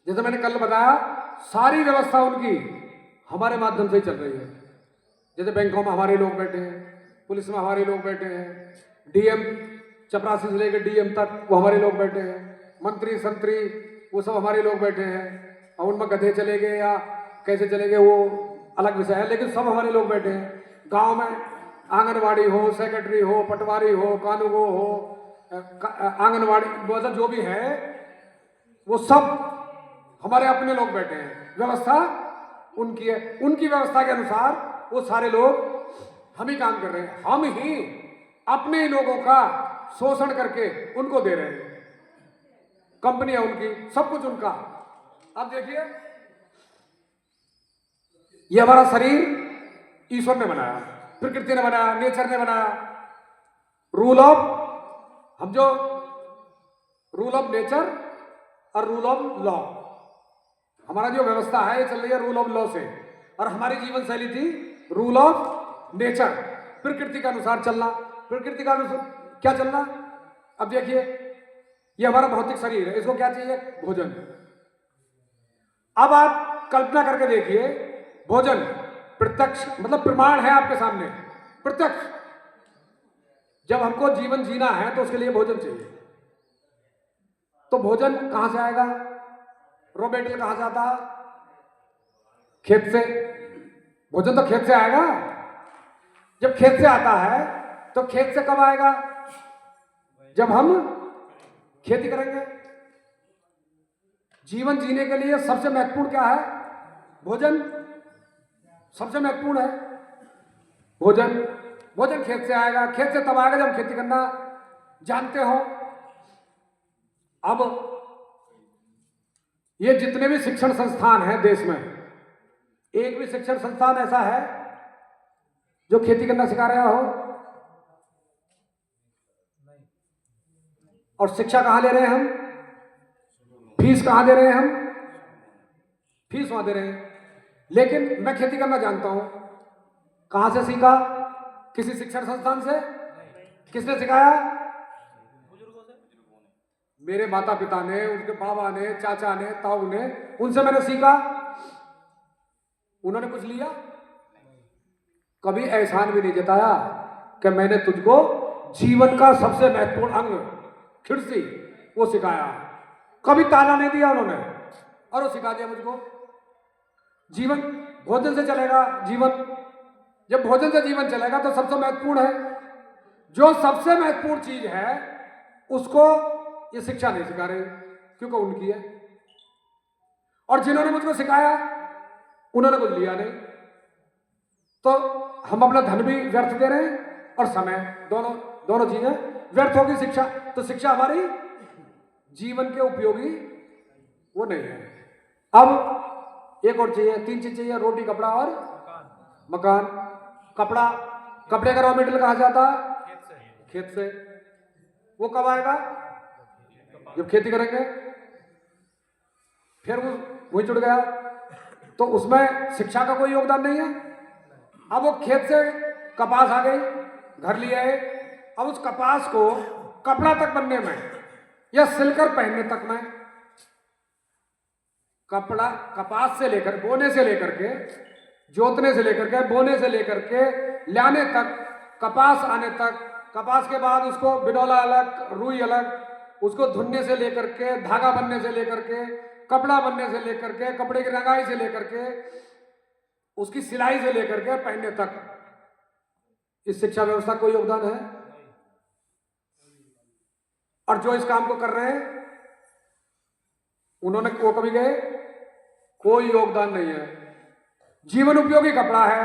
जैसे मैंने कल बताया, सारी व्यवस्था उनकी हमारे माध्यम से ही चल रही है। जैसे बैंकों में हमारे लोग बैठे हैं, पुलिस में हमारे लोग बैठे हैं, डीएम चपरासी से लेकर डीएम तक वो हमारे लोग बैठे हैं, मंत्री संतरी वो सब हमारे लोग बैठे हैं। और उनमें गधे चले गए या कैसे चले गए वो अलग विषय है, लेकिन सब हमारे लोग बैठे हैं। गांव में आंगनवाड़ी हो, सेक्रेटरी हो, पटवारी हो, कानूगो हो, आंगनवाड़ी मतलब जो भी है वो सब हमारे अपने लोग बैठे हैं। व्यवस्था उनकी है, उनकी व्यवस्था के अनुसार वो सारे लोग हम ही काम कर रहे हैं, हम ही अपने लोगों का शोषण करके उनको दे रहे हैं। कंपनियां उनकी, सब कुछ उनका। अब देखिए, ये हमारा शरीर ईश्वर ने बनाया, प्रकृति ने बनाया, नेचर ने बनाया। रूल ऑफ, हम जो रूल ऑफ नेचर और रूल ऑफ लॉ, हमारा जो व्यवस्था है ये चल रही है रूल ऑफ लॉ से, और हमारी जीवन शैली थी रूल ऑफ नेचर, प्रकृति के अनुसार चलना। प्रकृति का अनुसार क्या चलना? अब देखिए, ये हमारा भौतिक शरीर है, इसको क्या चाहिए? भोजन। अब आप कल्पना करके देखिए, भोजन प्रत्यक्ष मतलब प्रमाण है आपके सामने, प्रत्यक्ष जब हमको जीवन जीना है तो उसके लिए भोजन चाहिए। तो भोजन कहां से आएगा? रॉ मटेरियल कहां से आता? खेत से। भोजन तो खेत से आएगा। जब खेत से आता है तो खेत से कब आएगा? जब हम खेती करेंगे। जीवन जीने के लिए सबसे महत्वपूर्ण क्या है? भोजन सबसे महत्वपूर्ण है। भोजन भोजन खेत से आएगा। खेत से तब आएगा जब हम खेती करना जानते हो। अब ये जितने भी शिक्षण संस्थान हैं देश में, एक भी शिक्षण संस्थान ऐसा है जो खेती करना सिखा रहा हो? और शिक्षा कहां ले रहे हैं हम? फीस कहां दे रहे हैं हम? फीस वहां दे रहे हैं। लेकिन मैं खेती करना जानता हूं। कहां से सीखा? किसी शिक्षण संस्थान से? किसने सिखाया? बुजुर्गों से। मेरे माता पिता ने, उनके बाबा ने, चाचा ने, ताऊ ने, उनसे मैंने सीखा। उन्होंने कुछ लिया? कभी एहसान भी नहीं जताया कि मैंने तुझको जीवन का सबसे महत्वपूर्ण अंग खिड़सी वो सिखाया। कभी ताना नहीं दिया उन्होंने, और वो सिखा दिया मुझको। जीवन भोजन से चलेगा जीवन। जब भोजन से जीवन चलेगा तो सबसे महत्वपूर्ण है, जो सबसे महत्वपूर्ण चीज है उसको ये शिक्षा नहीं सिखा रही, क्योंकि उनकी है। और जिन्होंने मुझको सिखाया उन्होंने कुछ लिया नहीं। तो हम अपना धन भी व्यर्थ दे रहे हैं और समय, दोनों चीजें व्यर्थ होगी। शिक्षा तो शिक्षा हमारी जीवन के उपयोगी वो नहीं है। अब एक और चाहिए, 3 चीज चाहिए, रोटी, कपड़ा और मकान। कपड़ा, कपड़े का रॉ मटेरियल कहां से आता है? खेत से। वो कब आएगा? जब खेती करेंगे। फिर वो वही जुड़ गया, तो उसमें शिक्षा का कोई योगदान नहीं है। अब वो खेत से कपास आ गई, घर ले आए। अब उस कपास को कपड़ा तक बनने में या सिलकर पहनने तक में, कपड़ा कपास से लेकर, बोने से लेकर के, जोतने से लेकर के, बोने से लेकर के लाने तक, कपास आने तक, कपास के बाद उसको बिनौला अलग, रुई अलग, उसको धुनने से लेकर के, धागा बनने से लेकर के, कपड़ा बनने से लेकर के, कपड़े की रंगाई से लेकर के, उसकी सिलाई से लेकर के पहनने तक, इस शिक्षा व्यवस्था को योगदान है। और जो इस काम को कर रहे हैं उन्होंने वो कभी गए? कोई योगदान नहीं है। जीवन उपयोगी कपड़ा है,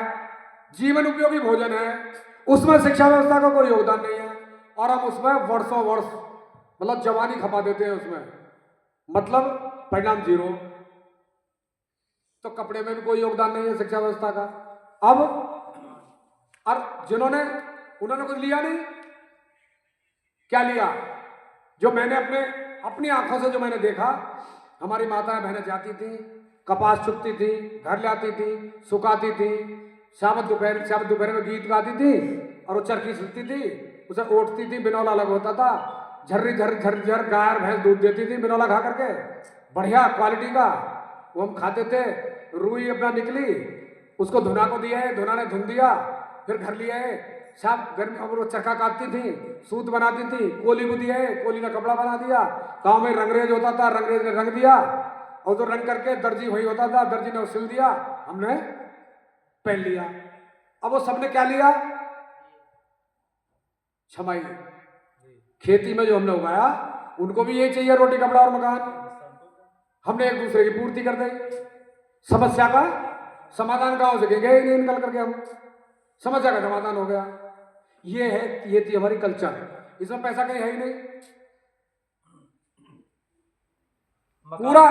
जीवन उपयोगी भोजन है, उसमें शिक्षा व्यवस्था का कोई योगदान नहीं है। और हम उसमें वर्षों वर्ष, मतलब जवानी खपा देते हैं उसमें, मतलब परिणाम जीरो। तो कपड़े में भी कोई योगदान नहीं है शिक्षा व्यवस्था का। अब और जिन्होंने, उन्होंने कुछ लिया नहीं। क्या लिया? जो मैंने अपनी आंखों से जो मैंने देखा, हमारी माताएं बहनें जाती थी, कपास चुगती थी, घर लाती थी, सुखाती थी, शाम दोपहर में गीत गाती थी, और वो चरखी सुनती थी, उसे ओटती थी, बिनौला अलग होता था, झर्री झर झर झर गाय भैंस दूध देती थी बिनौला खा करके, बढ़िया क्वालिटी का, वो हम खाते थे। रुई अपना निकली, उसको धुना को दिया है, धुना ने धुन दिया, फिर घर लिया है, शाम गर्मी, और वो चरखा काटती थी, सूत बनाती थी, कोली को दिया है, कोली ने कपड़ा बना दिया। गांव में रंगरेज होता था, रंगरेज ने रंग दिया, और तो रंग करके दर्जी वही होता था, दर्जी ने सिल दिया, हमने पहन लिया। अब वो सबने क्या लिया? छमाई। खेती में जो हमने उगाया उनको भी यही चाहिए, रोटी, कपड़ा और मकान। हमने एक दूसरे की पूर्ति कर दी। समस्या का समाधान गांव से गए ही नहीं निकल करके, हम समस्या का समाधान हो गया। ये है, ये थी हमारी कल्चर। इसमें पैसा कहीं है ही नहीं। पूरा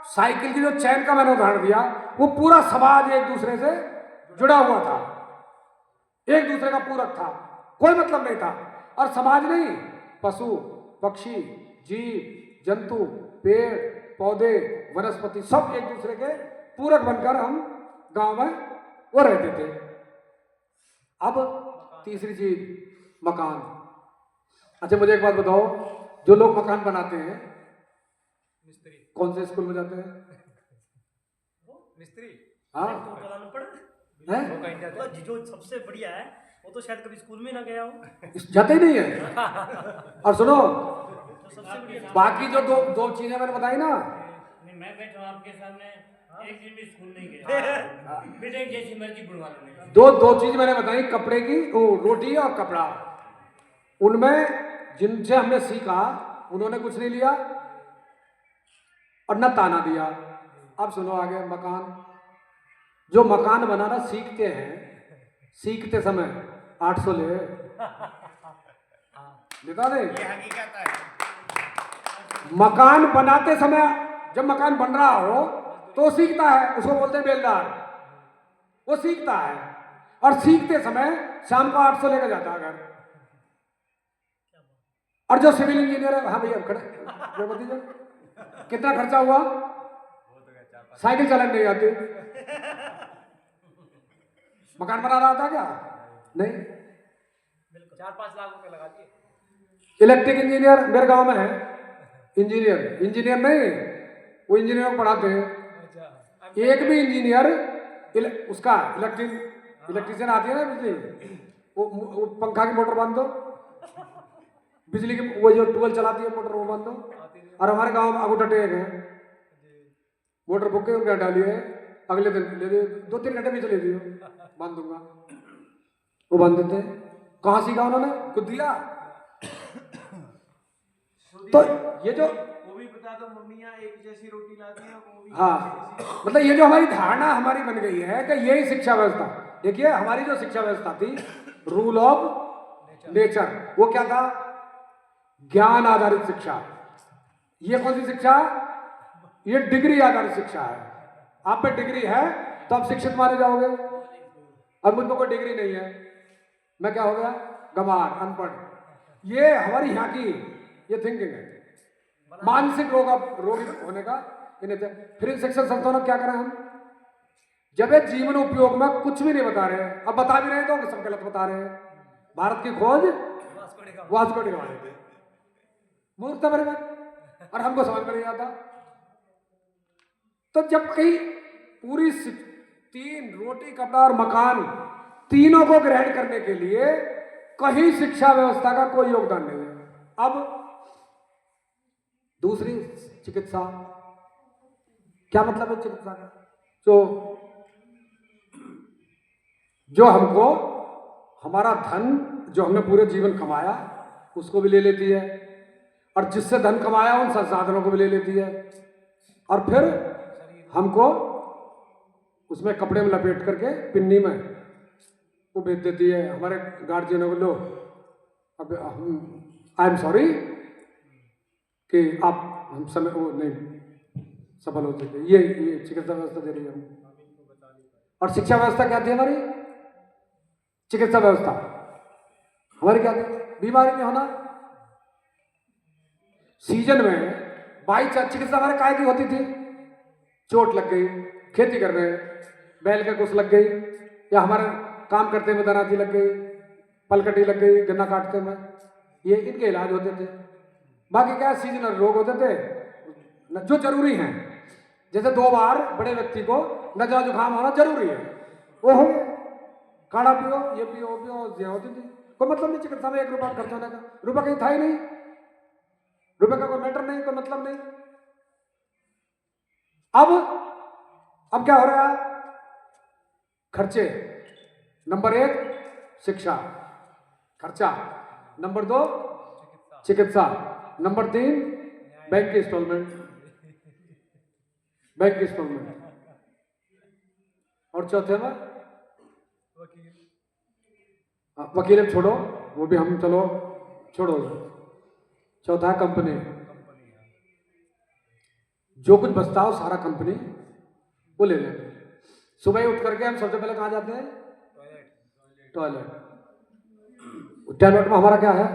साइकिल की जो चैन का मैंने उदाहरण दिया, वो पूरा समाज एक दूसरे से जुड़ा हुआ था, एक दूसरे का पूरक था, कोई मतलब नहीं था। और समाज नहीं, पशु पक्षी जीव जंतु पेड़ पौधे वनस्पति सब एक दूसरे के पूरक बनकर हम गांव में वो रहते थे। अब तीसरी चीज, मकान। अच्छा मुझे एक बात बताओ, जो लोग मकान बनाते हैं मिस्त्री, कौन से स्कूल में जाते हैं? मिस्त्री, हाँ तो कलान पढ़ है? जो सबसे बढ़िया है वो तो शायद कभी स्कूल में ना गया हो। जाते ही नहीं है। और सुनो, तो सबसे बढ़िया बाकी जो दो दो चीजें मैंने बताई ना, नहीं, मैं बैठा हूँ आपके सामने, एक दिन भी स्कूल नहीं गया, बेटे जैसी मर्जी बुलवा लो मेरी। दो दो चीज मैंने बताई, कपड़े की, रोटी और कपड़ा। उनमें जिनसे हमने सीखा उन्होंने कुछ नहीं लिया और न ताना दिया। अब सुनो आगे, मकान। जो मकान बनाना सीखते हैं, सीखते समय 800 ले लेता नहीं। ये हकीकत है। मकान बनाते समय, जब मकान बन रहा हो तो सीखता है, उसको बोलते हैं बेलदार। वो सीखता है और सीखते समय शाम को 800 लेकर जाता है घर। और जो सिविल इंजीनियर है, हाँ भैया खड़े, जो बताइए कितना खर्चा हुआ? साइकिल चलाने नहीं आती, मकान बना रहा था क्या? नहीं। 4-5 लाख रुपए लगा दिए। इलेक्ट्रिक इंजीनियर मेरे गांव में है, इंजीनियर नहीं, वो इंजीनियर को पढ़ाते हैं। एक भी इंजीनियर उसका इलेक्ट्रिशियन आती है ना, बिजली, वो पंखा की मोटर बंद दो, बिजली की वो जो ट्यूबवेल चलाती है मोटर वो बंद दो। और हमारे गांव में अगू टटे हैं, मोटर बुक के उनके डालिए, अगले दिन ले दिए, 2-3 घंटे भी चले दियो, बांध दूंगा। वो बांध देते हैं। कहाँ सीखा उन्होंने? खुद दिया। तो ये जो, वो भी बता दो, मम्मियाँ एक जैसी रोटी लाती हैं, वो भी हाँ, मतलब ये जो हमारी धारणा हमारी बन गई है कि यही शिक्षा व्यवस्था। देखिए हमारी जो शिक्षा व्यवस्था थी, रूल ऑफ नेचर, वो क्या था? ज्ञान आधारित शिक्षा। ये कौन सी शिक्षा? ये डिग्री आधारित शिक्षा है। आप पे डिग्री है तो आप शिक्षित माने जाओगे, और मुझ में कोई डिग्री नहीं है, मैं क्या हो गया? गंवार, अनपढ़। ये हमारी यहाँ की ये थिंकिंग है, मानसिक रोगी होने का। फिर इन शिक्षण संस्थानों क्या करें हम? जब ये जीवन उपयोग में कुछ भी नहीं बता रहे, अब बता भी रहे तो सब गलत बता रहे हैं। भारत की खोज वास्को डी गामा ने, मूर्खता भरी बात, और हमको समझ में नहीं आता। तो जब कहीं पूरी 3 रोटी, कपड़ा और मकान, तीनों को ग्रहण करने के लिए कहीं शिक्षा व्यवस्था का कोई योगदान नहीं है। अब दूसरी, चिकित्सा। क्या मतलब है चिकित्सा का? जो हमको हमारा धन जो हमने पूरे जीवन कमाया उसको भी ले लेती है, और जिससे धन कमाया उन संसाधनों को भी ले लेती है, और फिर हमको उसमें कपड़े में लपेट करके पिन्नी में वो बेच देती है। हमारे गार्जियनों को, लो अब आई एम सॉरी कि आप हम समय वो नहीं सफल हो सके। ये चिकित्सा व्यवस्था दे रही है हम। और शिक्षा व्यवस्था क्या थी हमारी? चिकित्सा व्यवस्था हमारी क्या थी? बीमारी नहीं होना। सीजन में बाई चांस चिकित्सा हमारे काय की होती थी? चोट लग गई, खेती कर रहे हैं, बैल के कुछ लग गई, या हमारे काम करते में दराती लग गई, पलकटी लग गई, गन्ना काटते में, ये इनके इलाज होते थे। बाकी क्या सीजनल रोग होते थे जो जरूरी हैं, जैसे 2 बार बड़े व्यक्ति को नजला जुकाम होना जरूरी है, वो हो गया, काढ़ा पियो, ये पियो, वो पियो, ये होती थी। कोई मतलब नहीं चिकित्सा में 1 रुपया खर्च होने का, रुपया कहीं था ही नहीं, रुपये का कोई मैटर नहीं, कोई मतलब नहीं। अब क्या हो रहा है? खर्चे, नंबर 1 शिक्षा खर्चा, नंबर 2 चिकित्सा, नंबर 3 बैंक की इंस्टॉलमेंट, और चौथे में वकील छोड़ो, वो भी हम चलो छोड़ो। चौथा कंपनी, जो कुछ बचता हो सारा कंपनी वो ले लेते। सुबह ही उठ करके हम सबसे पहले कहाँ जाते हैं? टॉयलेट। में हमारा क्या है?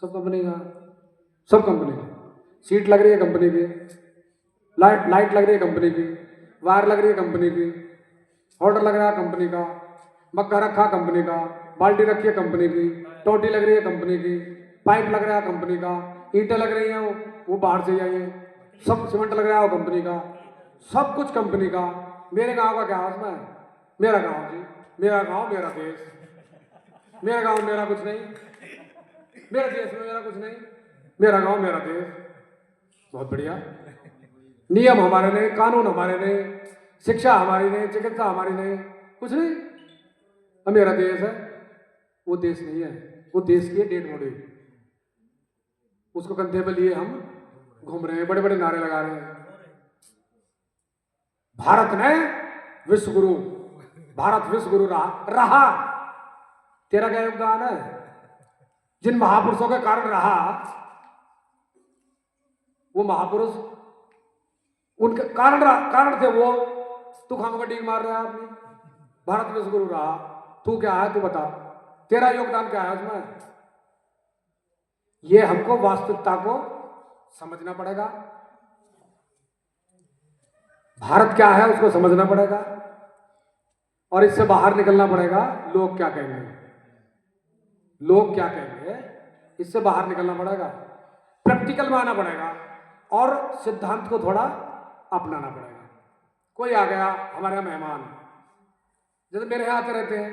सब कंपनी का सीट लग रही है कंपनी की, लाइट लग रही है कंपनी की, वायर लग रही है कंपनी की, ऑर्डर लग रहा है कंपनी का, मक्का रखा कंपनी का, बाल्टी रखी है कंपनी की, टोटी लग रही है कंपनी की, पाइप लग रहा है कंपनी का, ईंटें लग रही हैं वो बाहर से आई है, सब सीमेंट लग रहा है वो कंपनी का, सब कुछ कंपनी का। मेरे गांव का क्या हाल है? मेरा गांव जी मेरा गांव मेरा देश, मेरा गांव मेरा कुछ नहीं, मेरा देश में मेरा कुछ नहीं, मेरा गांव मेरा देश। बहुत बढ़िया। नियम हमारे नहीं, कानून हमारे नहीं, शिक्षा हमारी नहीं, चिकित्सा हमारी नहीं, कुछ नहीं। अब मेरा देश है, वो देश नहीं है, वो देश की डेड बॉडी, उसको कंधे पर लिए हम घूम रहे हैं, बड़े बड़े नारे लगा रहे हैं। भारत ने विश्व गुरु, भारत विश्व गुरु रहा। तेरा क्या योगदान है? जिन महापुरुषों के कारण रहा, वो महापुरुष उनके कारण थे वो। तू खाम का डीग मार रहा है अपनी। भारत विश्व गुरु रहा, तू क्या है? तू बता, तेरा योगदान क्या है उसमें? ये हमको वास्तविकता को समझना पड़ेगा। भारत क्या है उसको समझना पड़ेगा और इससे बाहर निकलना पड़ेगा। लोग क्या कहेंगे, लोग क्या कहेंगे, इससे बाहर निकलना पड़ेगा, प्रैक्टिकल में आना पड़ेगा और सिद्धांत को थोड़ा अपनाना पड़ेगा। कोई आ गया हमारे यहाँ मेहमान, जैसे मेरे यहाँ आते रहते हैं,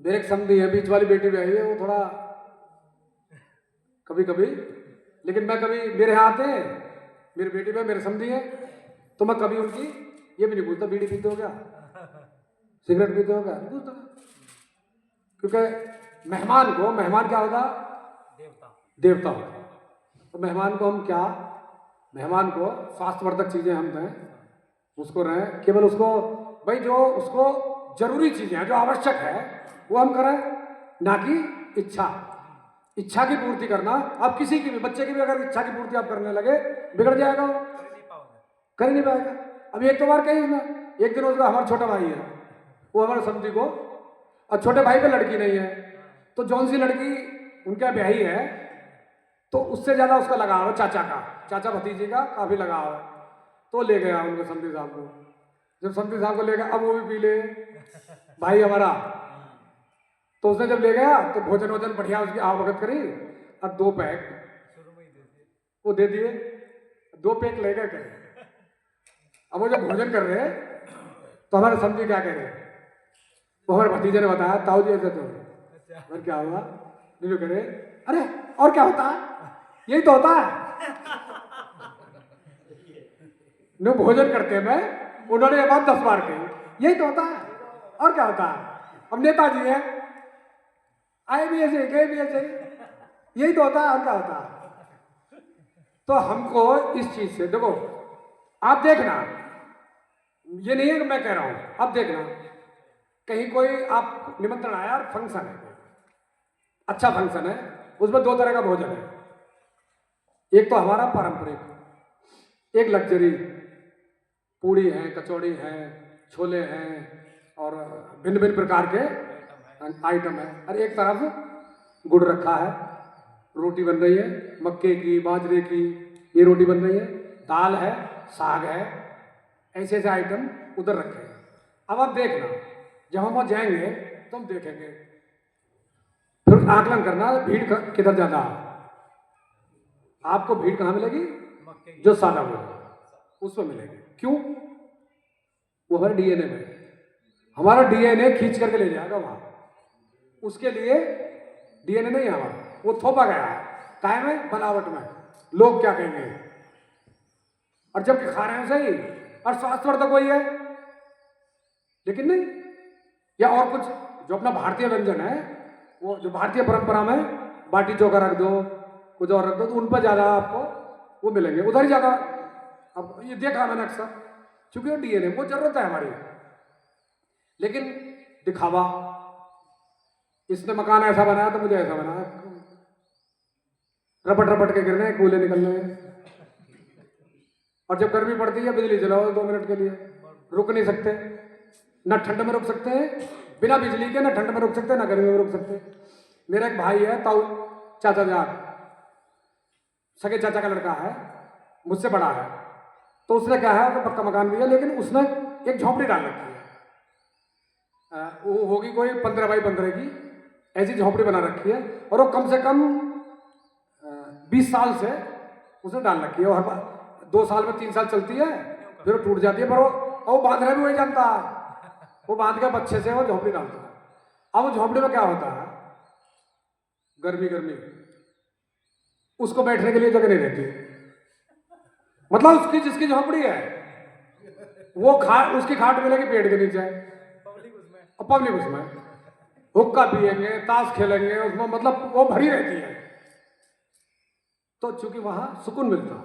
मेरे एक समधी है, बीच वाली बेटी भी आई है, वो थोड़ा कभी कभी, लेकिन मैं कभी मेरे यहाँ आते हैं, मेरी बेटी में मेरे समधी है, तो मैं कभी उनकी ये भी नहीं पूछता बीड़ी पीते हो क्या, सिगरेट पीते हो क्या, नहीं पूछता। क्योंकि मेहमान क्या होगा? देवता होता। तो मेहमान को हम क्या, मेहमान को स्वास्थ्यवर्धक चीजें हम दें, उसको रहें, केवल उसको भाई जो उसको जरूरी चीजें हैं, जो आवश्यक है वो हम करें, ना कि इच्छा की पूर्ति करना। अब किसी की भी, बच्चे की भी अगर इच्छा की पूर्ति आप करने लगे, बिगड़ जाएगा, वो कर ही नहीं पाएगा। अब एक तो बार कही उसने, एक दिन उसका हमारा छोटा भाई है, वो हमारे समझी को, और छोटे भाई पे लड़की नहीं है, तो जौन सी लड़की उनका ब्याही है, तो उससे ज्यादा उसका लगाव है चाचा भतीजे का काफी लगाव है। तो ले गया उनके समधी साहब को, जब समधी साहब को ले गया, अब वो भी पी ले भाई हमारा, तो उसने जब ले गया तो भोजन वोजन बढ़िया उसकी आवभगत करी और 2 पैक वो दे दिए, 2 पैक ले गए करे। अब वो जब भोजन कर रहे तो हमारे समझी क्या कह रहे, तो हमारे भतीजे ने बताया, ताऊ जी ऐसे तो क्या हुआ, नहीं करे, अरे और क्या होता है, यही तो होता है। न भोजन करते में उन्होंने ये बात 10 बार कही, यही तो होता है, और क्या होता है। अब नेताजी है, आए भी ऐसे गए भी ऐसे, यही तो होता है, और क्या होता है। तो हमको इस चीज से देखो, आप देखना, ये नहीं है कि मैं कह रहा हूं, अब देखना कहीं कोई आप निमंत्रण आया और फंक्शन है, अच्छा फंक्शन है, उसमें 2 तरह का भोजन है, एक तो हमारा पारंपरिक, एक लग्जरी, पूड़ी है, कचौड़ी है, छोले हैं और भिन्न भिन्न प्रकार के आइटम है, और एक तरफ गुड़ रखा है, रोटी बन रही है मक्के की, बाजरे की, ये रोटी बन रही है, दाल है, साग है, ऐसे ऐसे आइटम उधर रखे हैं। अब आप देखना, जब हम वहाँ जाएंगे तो हम देखेंगे, फिर आकलन करना भीड़ किधर ज्यादा है। आपको भीड़ कहाँ मिलेगी? जो सादा भोजन उसमें मिलेगी। क्यों? वो हमारे डीएनए में, हमारा डीएनए खींच करके ले जाएगा वहां, उसके लिए डीएनए नहीं है हमारा, वो थोपा गया है काय में, बनावट में, लोग क्या कहेंगे, और जबकि खा रहे हैं सही और स्वास्थ्यवर्धक वही है, लेकिन नहीं। या और कुछ जो अपना भारतीय व्यंजन है, वो जो भारतीय परंपरा में बाटी चोखा रख दो, कुछ और रख दो, तो उन पर ज्यादा आपको वो मिलेंगे, उधर ही ज्यादा। अब ये देखा मैंने अक्सर, चूंकि वो डीएनए, वो जरूरत है हमारी, लेकिन दिखावा, इसने मकान ऐसा बनाया तो मुझे ऐसा बनाया, रपट रपट के गिरने, कूले निकलने, और जब गर्मी पड़ती है बिजली जलाओ 2 मिनट के लिए, रुक नहीं सकते, ना ठंड में रुक सकते हैं बिना बिजली के, ना ठंड में रुक सकते, ना गर्मी में रुक सकते। मेरा एक भाई है, ताऊ चाचा जान, सगे चाचा का लड़का है, मुझसे बड़ा है, तो उसने क्या है, तो पक्का मकान भी है, लेकिन उसने एक झोपड़ी डाल रखी है, वो होगी कोई 15 बाई 15 की, ऐसी झोपड़ी बना रखी है, और वो कम से कम 20 साल से उसने डाल रखी है, और हर बार 2 साल में 3 साल चलती है, फिर वो टूट जाती है, पर वो बांधना भी वही जानता है, वो बांध के बच्चे से वो झोपड़ी डालता है। अब वो झोपड़ी में क्या होता है, गर्मी गर्मी, उसको बैठने के लिए जगह नहीं रहती। मतलब उसकी जिसकी झोपड़ी है वो खाट, उसकी खाट मिलेगी पेड़ के नीचे, और पब्लिक उसमें हुक्का पिएंगे, ताश खेलेंगे उसमें, मतलब वो भरी रहती है। तो चूंकि वहां सुकून मिलता है,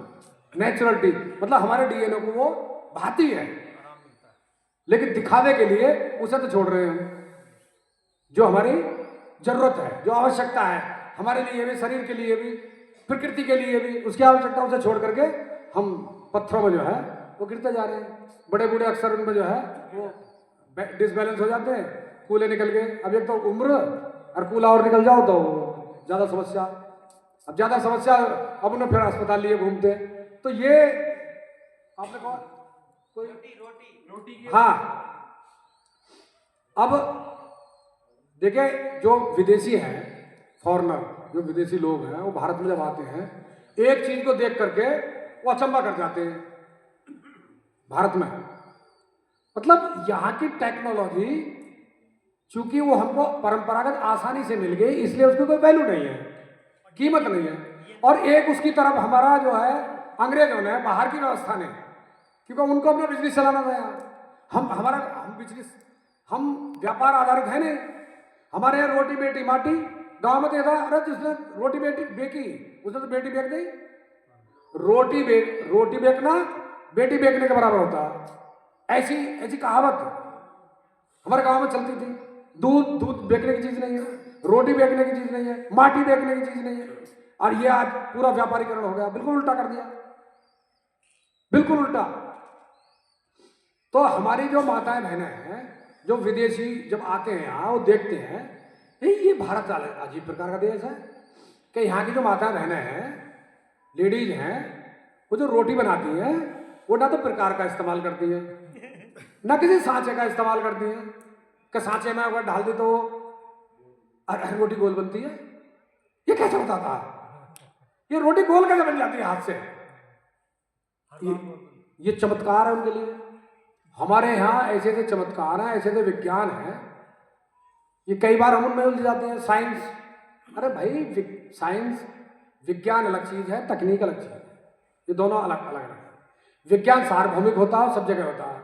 नेचुरलिटी, मतलब हमारे डीएनए को वो भाती है, लेकिन दिखावे के लिए उसे तो छोड़ रहे हैं। जो हमारी जरूरत है, जो आवश्यकता है हमारे लिए भी, शरीर के लिए भी, प्रकृति के लिए भी, उसकी आवश्यकता उसे छोड़ करके हम पत्थरों में जो है वो गिरते जा रहे हैं। बड़े बूढ़े अक्सर उनमें जो है वो डिसबैलेंस हो जाते हैं, कूले निकल गए। अब एक तो उम्र और कूला और निकल जाओ तो ज्यादा समस्या। अब ज्यादा समस्या, अब उन्हें फिर अस्पताल लिए घूमते। तो ये आपने कहा कोई रोटी की हाँ। अब देखिए जो विदेशी हैं, फॉरेनर, जो विदेशी लोग हैं, वो भारत में जब आते हैं एक चीज को देख करके वो अचंभा कर जाते हैं भारत में। मतलब यहाँ की टेक्नोलॉजी चूंकि वो हमको परंपरागत आसानी से मिल गई, इसलिए उसकी कोई वैल्यू नहीं है, कीमत नहीं है। और एक उसकी तरफ हमारा जो है अंग्रेजों ने, बाहर की व्यवस्था ने, क्योंकि उनको अपना बिजनेस चलाना था यहाँ। हम बिजनेस, हम व्यापार आधारित है नहीं। हमारे यहाँ रोटी बेटी माटी, गांव में तो था, अरे जिसने रोटी बेटी बेची उसने तो बेटी बेच दी। रोटी बेचना बेटी बेचने के बराबर होता है, ऐसी ऐसी कहावत हमारे गांव में चलती थी। दूध बेचने की चीज नहीं है, रोटी बेचने की चीज नहीं है, माटी बेचने की चीज नहीं है। और ये आज पूरा व्यापारीकरण हो गया, बिल्कुल उल्टा कर दिया, बिल्कुल उल्टा। तो हमारी जो माताएं बहनें हैं, जो विदेशी जब आते हैं यहाँ, वो देखते हैं ये भारत अजीब प्रकार का देश है कि यहाँ की जो माताएं बहनें हैं, लेडीज हैं, वो जो रोटी बनाती हैं वो ना तो प्रकार का इस्तेमाल करती है, ना किसी सांचे का इस्तेमाल करती है कि सांचे में अगर डाल दी तो रोटी गोल बनती है। ये कैसे बताता है? ये रोटी गोल कैसे बन जाती है हाथ से? ये चमत्कार है उनके लिए। हमारे यहाँ ऐसे ऐसे चमत्कार हैं, ऐसे ऐसे विज्ञान हैं, ये कई बार हम उनमें उलझ जाते हैं। साइंस, अरे भाई साइंस, विज्ञान अलग चीज है, तकनीक अलग चीज है, ये दोनों अलग अलग है। विज्ञान सार्वभौमिक होता है, सब जगह होता है,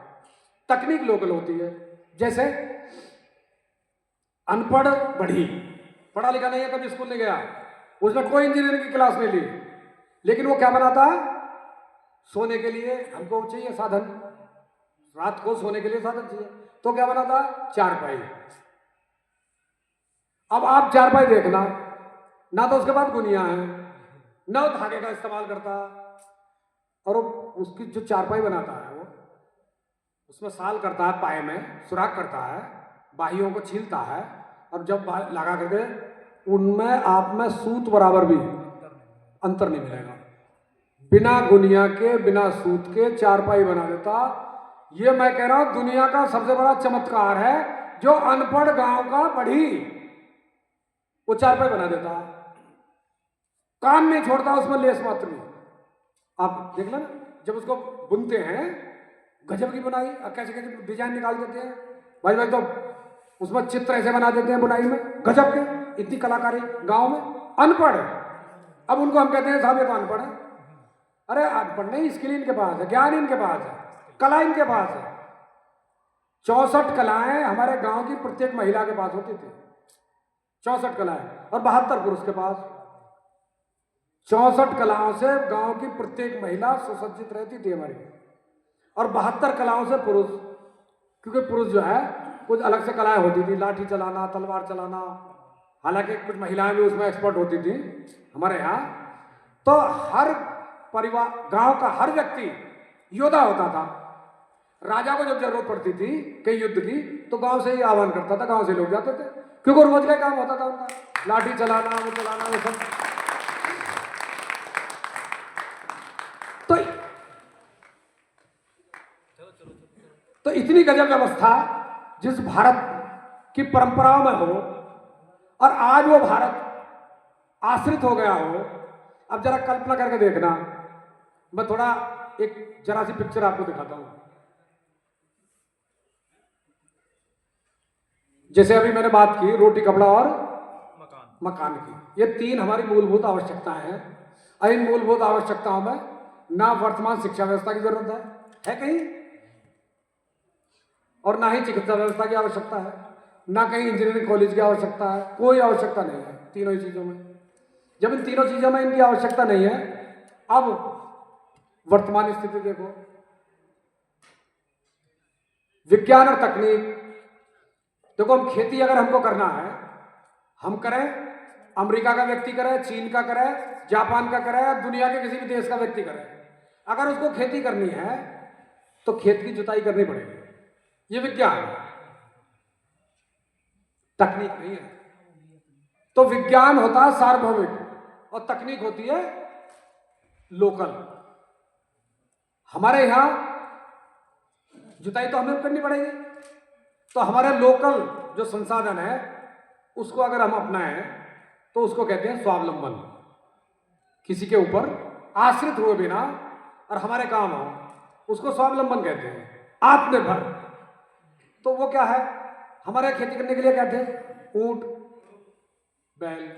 तकनीक लोकल होती है। जैसे अनपढ़ बढ़ी, पढ़ा लिखा नहीं है, कभी स्कूल नहीं गया, उसने कोई इंजीनियरिंग की क्लास नहीं ली, लेकिन वो क्या बनाता है? सोने के लिए हमको चाहिए साधन, रात को सोने के लिए साधन चाहिए, तो क्या बनाता है? चारपाई। अब आप चारपाई देखना, ना तो उसके बाद गुनिया है, ना वो धागे का इस्तेमाल करता, और उसकी जो चारपाई बनाता है वो उसमें साल करता है, पाए में सुराख करता है, बाहियों को छीलता है, और जब लगा करके उनमें आप में सूत बराबर भी अंतर नहीं मिलेगा। बिना गुनिया के, बिना सूत के चारपाई बना देता। ये मैं कह रहा हूं दुनिया का सबसे बड़ा चमत्कार है, जो अनपढ़ गांव का बढ़ी वो चारपाई बना देता, काम नहीं छोड़ता उसमें लेस मात्र नहीं। आप देख लेना, जब उसको बुनते हैं गजब की बुनाई, कैसे कैसे डिजाइन निकाल देते हैं भाई भाई, तो उसमें चित्र ऐसे बना देते हैं बुनाई में, गजब के, इतनी कलाकारी गांव में। अनपढ़, अब उनको हम कहते हैं साहब ये तो अनपढ़ है। अरे अनपढ़ नहीं, स्किल इनके पास है, ज्ञान इनके पास है, कला इनके पास है। 64 कलाएं हमारे गांव की प्रत्येक महिला के पास होती थी, 64 कलाएं, और 72 पुरुष के पास। 64 कलाओं से गांव की प्रत्येक महिला सुसज्जित रहती थी हमारी, और 72 कलाओं से पुरुष, क्योंकि पुरुष जो है कुछ अलग से कलाएं होती थी, लाठी चलाना, तलवार चलाना, हालांकि कुछ महिलाएं भी उसमें एक्सपर्ट होती थी हमारे यहाँ। तो हर परिवार, गांव का हर व्यक्ति योद्धा होता था। राजा को जब जरूरत पड़ती थी कई युद्ध की, तो गांव से ही आह्वान करता था, गांव से लोग जाते थे, क्योंकि रोज का काम होता था उनका, लाठी चलाना, वो चलाना, वो सब। तो इतनी गजब व्यवस्था जिस भारत की परंपराओं में हो, और आज वो भारत आश्रित हो गया हो। अब जरा कल्पना करके देखना, मैं थोड़ा एक जरा सी पिक्चर आपको दिखाता हूं। जैसे अभी मैंने बात की रोटी कपड़ा और मकान। मकान की, ये 3 हमारी मूलभूत आवश्यकताएं हैं। और इन मूलभूत आवश्यकताओं में ना वर्तमान शिक्षा व्यवस्था की जरूरत है कहीं, और ना ही चिकित्सा व्यवस्था की आवश्यकता है, ना कहीं इंजीनियरिंग कॉलेज की आवश्यकता है, कोई आवश्यकता नहीं है तीनों ही चीजों में। जब इन तीनों चीजों में इनकी आवश्यकता नहीं है, अब वर्तमान स्थिति देखो, विज्ञान और तकनीक। देखो, हम खेती अगर हमको करना है, हम करें, अमेरिका का व्यक्ति करे, चीन का करे, जापान का करे, दुनिया के किसी भी देश का व्यक्ति करे, अगर उसको खेती करनी है तो खेत की जुताई करनी पड़ेगी। ये विज्ञान है, तकनीक नहीं है। तो विज्ञान होता है सार्वभौमिक और तकनीक होती है लोकल। हमारे यहां जुताई तो हमें करनी पड़ेगी, तो हमारे लोकल जो संसाधन है उसको अगर हम अपनाएं तो उसको कहते हैं स्वावलंबन। किसी के ऊपर आश्रित हुए बिना और हमारे काम हो, उसको स्वावलंबन कहते हैं। आत्मनिर्भर, तो वो क्या है, हमारे खेती करने के लिए क्या थे, ऊंट, बैल,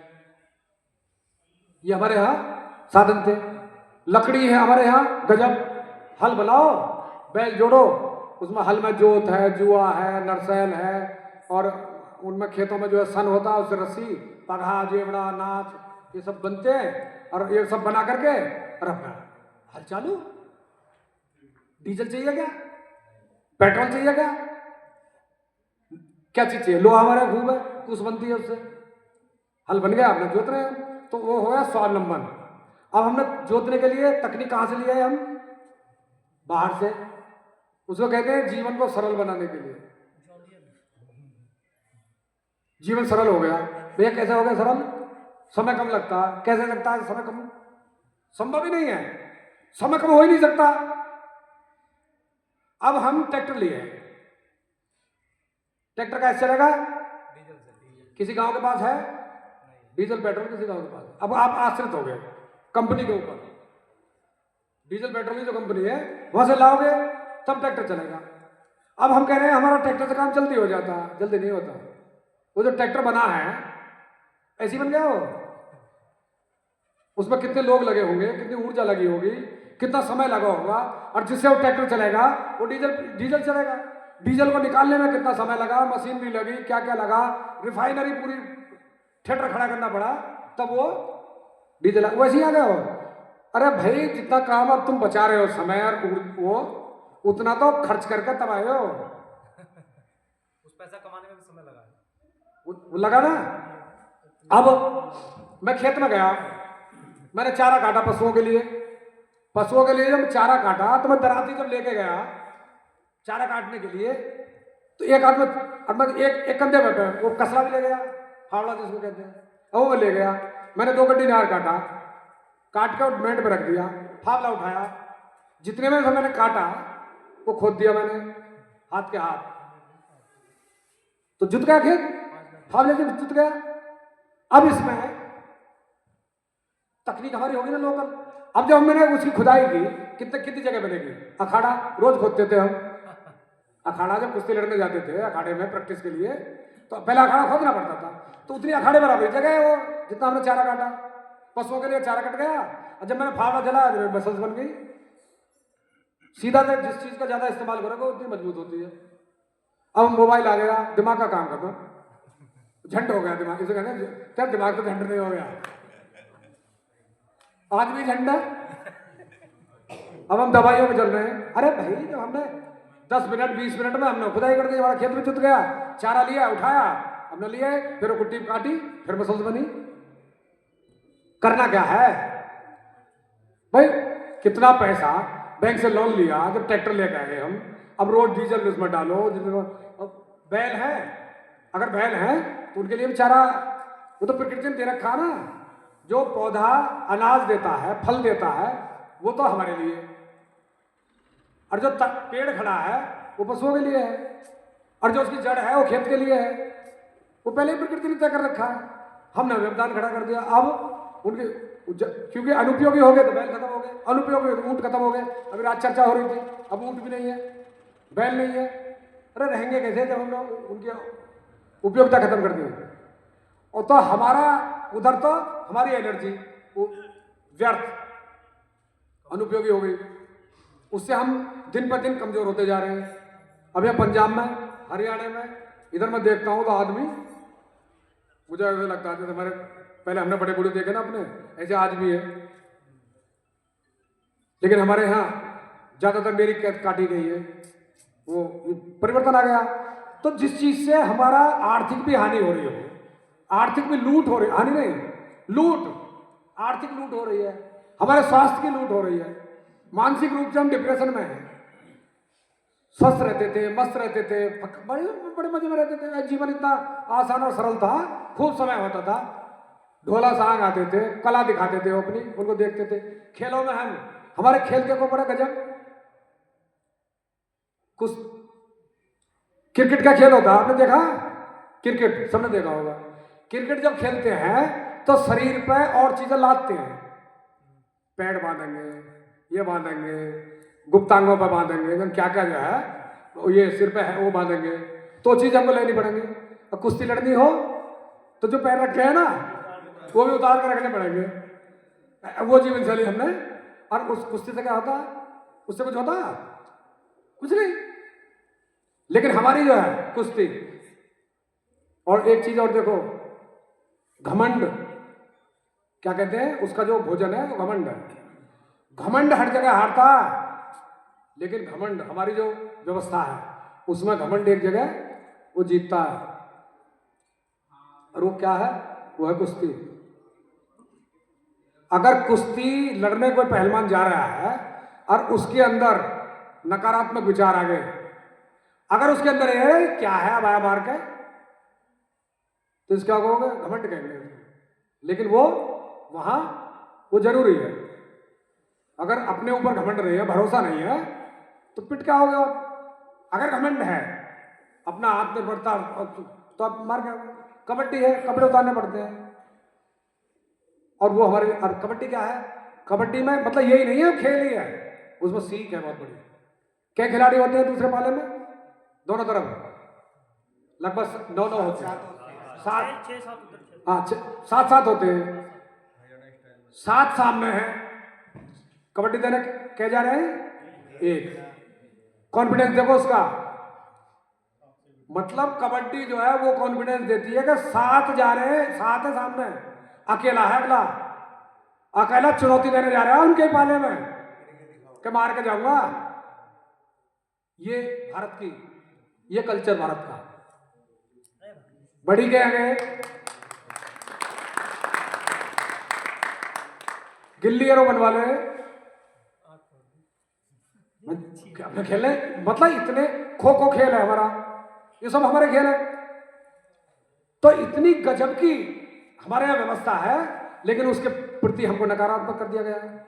ये हमारे यहां साधन थे। लकड़ी है हमारे यहां गजब, हल बनाओ, बैल जोड़ो, उसमें हल में जोत है, जुआ है, नरसैल है, और उनमें खेतों में जो है सन होता है, उससे रस्सी, पगहा, जेवड़ा, नाच, ये सब बनते हैं, और ये सब बना करके रखना, हल चालू। डीजल चाहिए क्या, पेट्रोल चाहिए क्या, क्या चीज चाहिए, लोहा हमारे खूब है, कुछ बनती है उससे, हल बन गया, अपने जोत रहे हैं, तो वो हो गया स्वावलंबन। अब हमने जोतने के लिए तकनीक कहां से लिया है, हम बाहर से, उसको कहते हैं जीवन को सरल बनाने के लिए। जीवन सरल हो गया, भैया कैसे हो गया सरल, समय कम लगता है, कैसे लगता है समय कम, संभव ही नहीं है, समय कम हो ही नहीं सकता। अब हम ट्रैक्टर लिए, ट्रैक्टर कैसे चलेगा, किसी गांव के पास है डीजल पेट्रोल, किसी गांव के पास, अब आप आश्रित हो गए कंपनी के ऊपर, डीजल पेट्रोल की जो कंपनी है वहां से लाओगे तब ट्रैक्टर चलेगा। अब हम कह रहे हैं हमारा ट्रैक्टर से काम जल्दी हो जाता, जल्दी नहीं होता। वो जो ट्रैक्टर बना है ऐसे ही बन गया, वो उसमें कितने लोग लगे होंगे, कितनी ऊर्जा लगी होगी, कितना समय लगा होगा, और जिससे वो ट्रैक्टर चलेगा वो डीजल चलेगा। डीजल को निकालने में कितना समय लगा, मशीन भी लगी, क्या क्या लगा, रिफाइनरी पूरी थिएटर खड़ा करना पड़ा, तब वो डीजल वैसे ही आ गया हो। अरे भाई, जितना काम अब तुम बचा रहे हो समय और वो, उतना तो खर्च करके तब आए हो, उस पैसा कमाने में भी समय लगा है, वो लगा ना। अब मैं खेत में गया, मैंने चारा काटा पशुओं के लिए, पशुओं के लिए जब चारा काटा तो मैं दराती जब लेके गया चारा काटने के लिए, तो एक आदमी एक कंधे पे वो कसरा भी ले गया, फावड़ा जिसको कहते हैं, और वो ले गया। मैंने 2 गड्डी नार काटा, काट कर मेंढ पे रख दिया, फावला उठाया, जितने में से मैंने काटा वो खोद दिया मैंने हाथ के हाथ, तो जुत गया खेत, फावले से जुत गया। अब इसमें तकनीक हमारी होगी ना लोकल। अब जब मैंने उसकी खुदाई की, कितनी जगह बनेगी, अखाड़ा रोज खोदते थे हम, अखाड़ा जब कुश्ती लड़ने जाते थे अखाड़े में प्रैक्टिस के लिए, तो पहला अखाड़ा खोदना पड़ता था, तो उतनी अखाड़े बराबर जगह है वो, जितना हमने चारा काटा, पशुओं के लिए चारा कट गया, और जब मैंने फावड़ा जला मसल्स बन गई। सीधा जिस चीज का ज्यादा इस्तेमाल करोगे उतनी मजबूत होती है। अब मोबाइल आ गया, दिमाग का काम खत्म, झंड हो गया दिमाग, इसे कहते हैं क्या, दिमाग तो झंड नहीं हो गया, आज भी झंड है। अब हम दवाइयों में चल रहे हैं। अरे भाई, जब हमने 10 मिनट 20 मिनट में हमने खुदाई कर दी, हमारा खेत में जुत गया, चारा लिया, उठाया, हमने लिए, फिर वो कुट्टी काटी, फिर मसल्स बनी। करना क्या है भाई, कितना पैसा बैंक से लोन लिया, जब ट्रैक्टर लेकर आए हम, अब रोज डीजल उसमें डालो, बैल है, अगर बैल है तो उनके लिए भी चारा, वो तो प्रकृति ने दे रखा ना, जो पौधा अनाज देता है, फल देता है, वो तो हमारे लिए, और जो पेड़ खड़ा है वो पशुओं के लिए है, और जो उसकी जड़ है वो खेत के लिए है, वो पहले ही प्रकृति ने तय कर रखा है, हमने व्यवधान खड़ा कर दिया। अब उनके क्योंकि अनुपयोगी हो गए तो बैल खत्म हो गए, अनुपयोगी तो ऊंट खत्म हो गए। अभी रात चर्चा हो रही थी, अब ऊंट भी नहीं है, बैल नहीं है, अरे रहेंगे कैसे जब हम लोग उनके उपयोगिता खत्म कर दी। और तो हमारा उधर तो हमारी एनर्जी वो व्यर्थ अनुपयोगी हो गई, उससे हम दिन पर दिन कमजोर होते जा रहे हैं। अब यहाँ पंजाब में, हरियाणा में, इधर मैं देखता हूँ तो आदमी, मुझे ऐसा लगता है जैसे हमारे पहले हमने बड़े बूढ़े देखे ना अपने, ऐसे आज भी है। लेकिन हमारे यहाँ ज्यादातर मेरी कैद काटी गई है, वो परिवर्तन आ गया। तो जिस चीज से हमारा आर्थिक भी हानि हो रही हो, आर्थिक भी लूट हो रही, हानि नहीं, लूट, आर्थिक लूट हो रही है, हमारे स्वास्थ्य की लूट हो रही है, मानसिक रूप से हम डिप्रेशन में हैं। स्वस्थ रहते थे, मस्त रहते थे, बड़े बड़े मजे में रहते थे, जीवन इतना आसान और सरल था, खूब समय होता था, ढोला सांग आते थे, कला दिखाते थे, वो अपनी उनको देखते थे। खेलों में हम, हमारे खेल देखो बड़ा गजब, कुछ क्रिकेट का खेल होता है, आपने देखा? क्रिकेट सबने देखा होगा। क्रिकेट जब खेलते हैं तो शरीर पे और चीजें लादते हैं, पैड बांधेंगे, ये बांधेंगे, गुप्तांगों पर बांधेंगे, क्या क्या जो है ये सिर पे है वो बांधेंगे, तो चीज हमको लेनी पड़ेंगी। और कुश्ती लड़नी हो तो जो पैर रखे हैं ना वो भी उतार कर रखने पड़ेंगे। वो जीवन शैली हमने, और उस कुश्ती से क्या होता है? उससे कुछ होता है? कुछ नहीं। लेकिन हमारी जो है कुश्ती, और एक चीज और देखो, घमंड, क्या कहते हैं उसका जो भोजन है वो घमंड है। घमंड हर जगह हारता है, लेकिन घमंड हमारी जो व्यवस्था है उसमें घमंड एक जगह वो जीतता है, और वो क्या है? वो है कुश्ती। अगर कुश्ती लड़ने कोई पहलवान जा रहा है और उसके अंदर नकारात्मक विचार आ गए, अगर उसके अंदर ये क्या है अब आया मार के, तो इसका कहोगे घमंड कहेंगे। लेकिन वो वहां वो जरूरी है। अगर अपने ऊपर घमंड नहीं है, भरोसा नहीं है, तो पिट क्या होगा? अगर घमंड है, अपना आत्मनिर्भरता, तो आप मार के, कबड्डी है, कपड़े उतारने पड़ते हैं। और वो हमारे, और कबड्डी क्या है? कबड्डी में मतलब यही नहीं है खेल ही है, उसमें सीख है बहुत बड़ी। क्या खिलाड़ी होते हैं दूसरे पाले में? दोनों तरफ लगभग 9 होते हैं, 7, हाँ 7 होते हैं, 7 सामने हैं। कबड्डी देने क्या जा रहे हैं? एक। कॉन्फिडेंस देखो उसका, मतलब कबड्डी जो है वो कॉन्फिडेंस देती है कि 7 जा रहे हैं, 7 है सामने, अकेला है अगला, अकेला चुनौती देने जा रहा है उनके पाले में कि मार के जाऊंगा। ये भारत की, ये कल्चर भारत का बड़ी के आगे। गिल्ली एरो बनवा ले, अपने खेलने, मतलब इतने खो खो खेल है हमारा, ये सब हमारे खेल है। तो इतनी गजब की हमारे यहाँ व्यवस्था है, लेकिन उसके प्रति हमको नकारात्मक कर दिया गया है।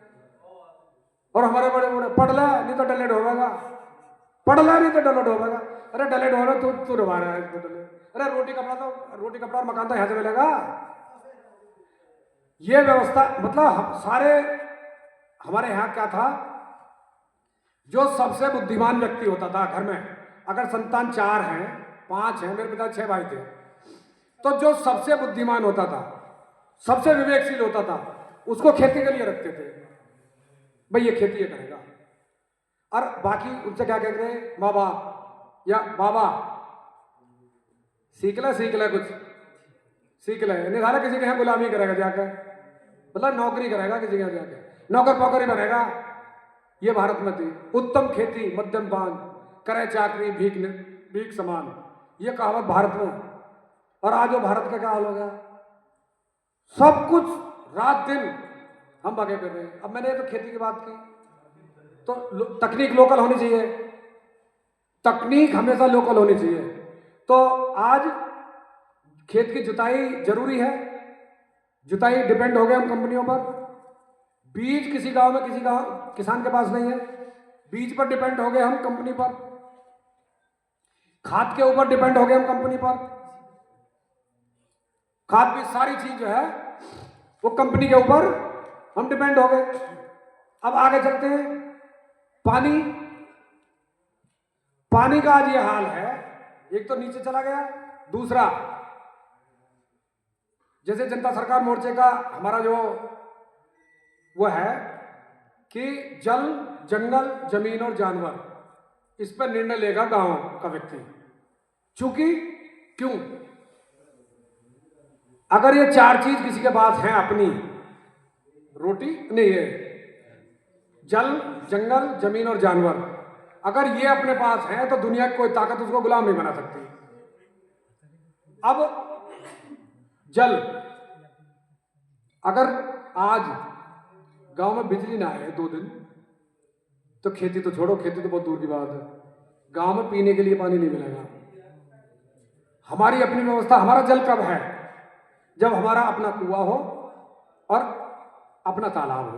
और हमारे बड़े बड़े पढ़ ले नहीं तो डलेट होगा, पढ़ ले नहीं तो डलेट होगा। अरे डलेट हो रहा तू रवा रहा है इसको डलेट। अरे रोटी कपड़ा और मकान तो यहाँ से मिलेगा। ये व्यवस्था मतलब सारे हमारे यहाँ क्या था, जो सबसे बुद्धिमान व्यक्ति होता था घर में, अगर संतान 4 हैं 5 हैं, मेरे पिता 6 भाई थे, तो जो सबसे बुद्धिमान होता था, सबसे विवेकशील होता था, उसको खेती के लिए रखते थे, भाई ये खेती ये करेगा। और बाकी उनसे क्या कहते हैं, माँ बाप या बाबा, सीख ले कुछ सीख ले, नहीं सारा किसी के यहाँ गुलामी करेगा जाकर, मतलब नौकरी करेगा किसी के यहाँ जाकर, नौकर पौकर ही बनेगा। ये भारत में थी। उत्तम खेती मध्यम बांध, करे चाकरी भीख समान, ये कहावत भारत में। और आज वो भारत का क्या हाल हो गया? सब कुछ रात दिन हम भागे फिर रहे हैं। अब मैंने तो खेती की बात की, तो तकनीक लोकल होनी चाहिए, तकनीक हमेशा लोकल होनी चाहिए। तो आज खेत की जुताई जरूरी है, जुताई डिपेंड हो गए हम कंपनियों पर। बीज किसी गांव में किसान के पास नहीं है, बीज पर डिपेंड हो गए हम कंपनी पर। खाद के ऊपर डिपेंड हो गए हम कंपनी पर, खाद भी सारी चीज जो है वो कंपनी के ऊपर हम डिपेंड हो गए। अब आगे चलते हैं, पानी का आज ये हाल है, एक तो नीचे चला गया, दूसरा, जैसे जनता सरकार मोर्चे का हमारा जो वो है कि जल, जंगल, जमीन और जानवर, इस पर निर्णय लेगा गांव का व्यक्ति। क्योंकि क्यों? अगर ये चार चीज किसी के पास है अपनी, रोटी नहीं है, जल, जंगल, जमीन और जानवर, अगर ये अपने पास है तो दुनिया की कोई ताकत उसको गुलाम नहीं बना सकती। अब जल, अगर आज गांव में बिजली ना आए 2 दिन, तो खेती तो छोड़ो, खेती तो बहुत दूर की बात है, गांव में पीने के लिए पानी नहीं मिलेगा। हमारी अपनी व्यवस्था, हमारा जल कब है? जब हमारा अपना कुआं हो और अपना तालाब हो।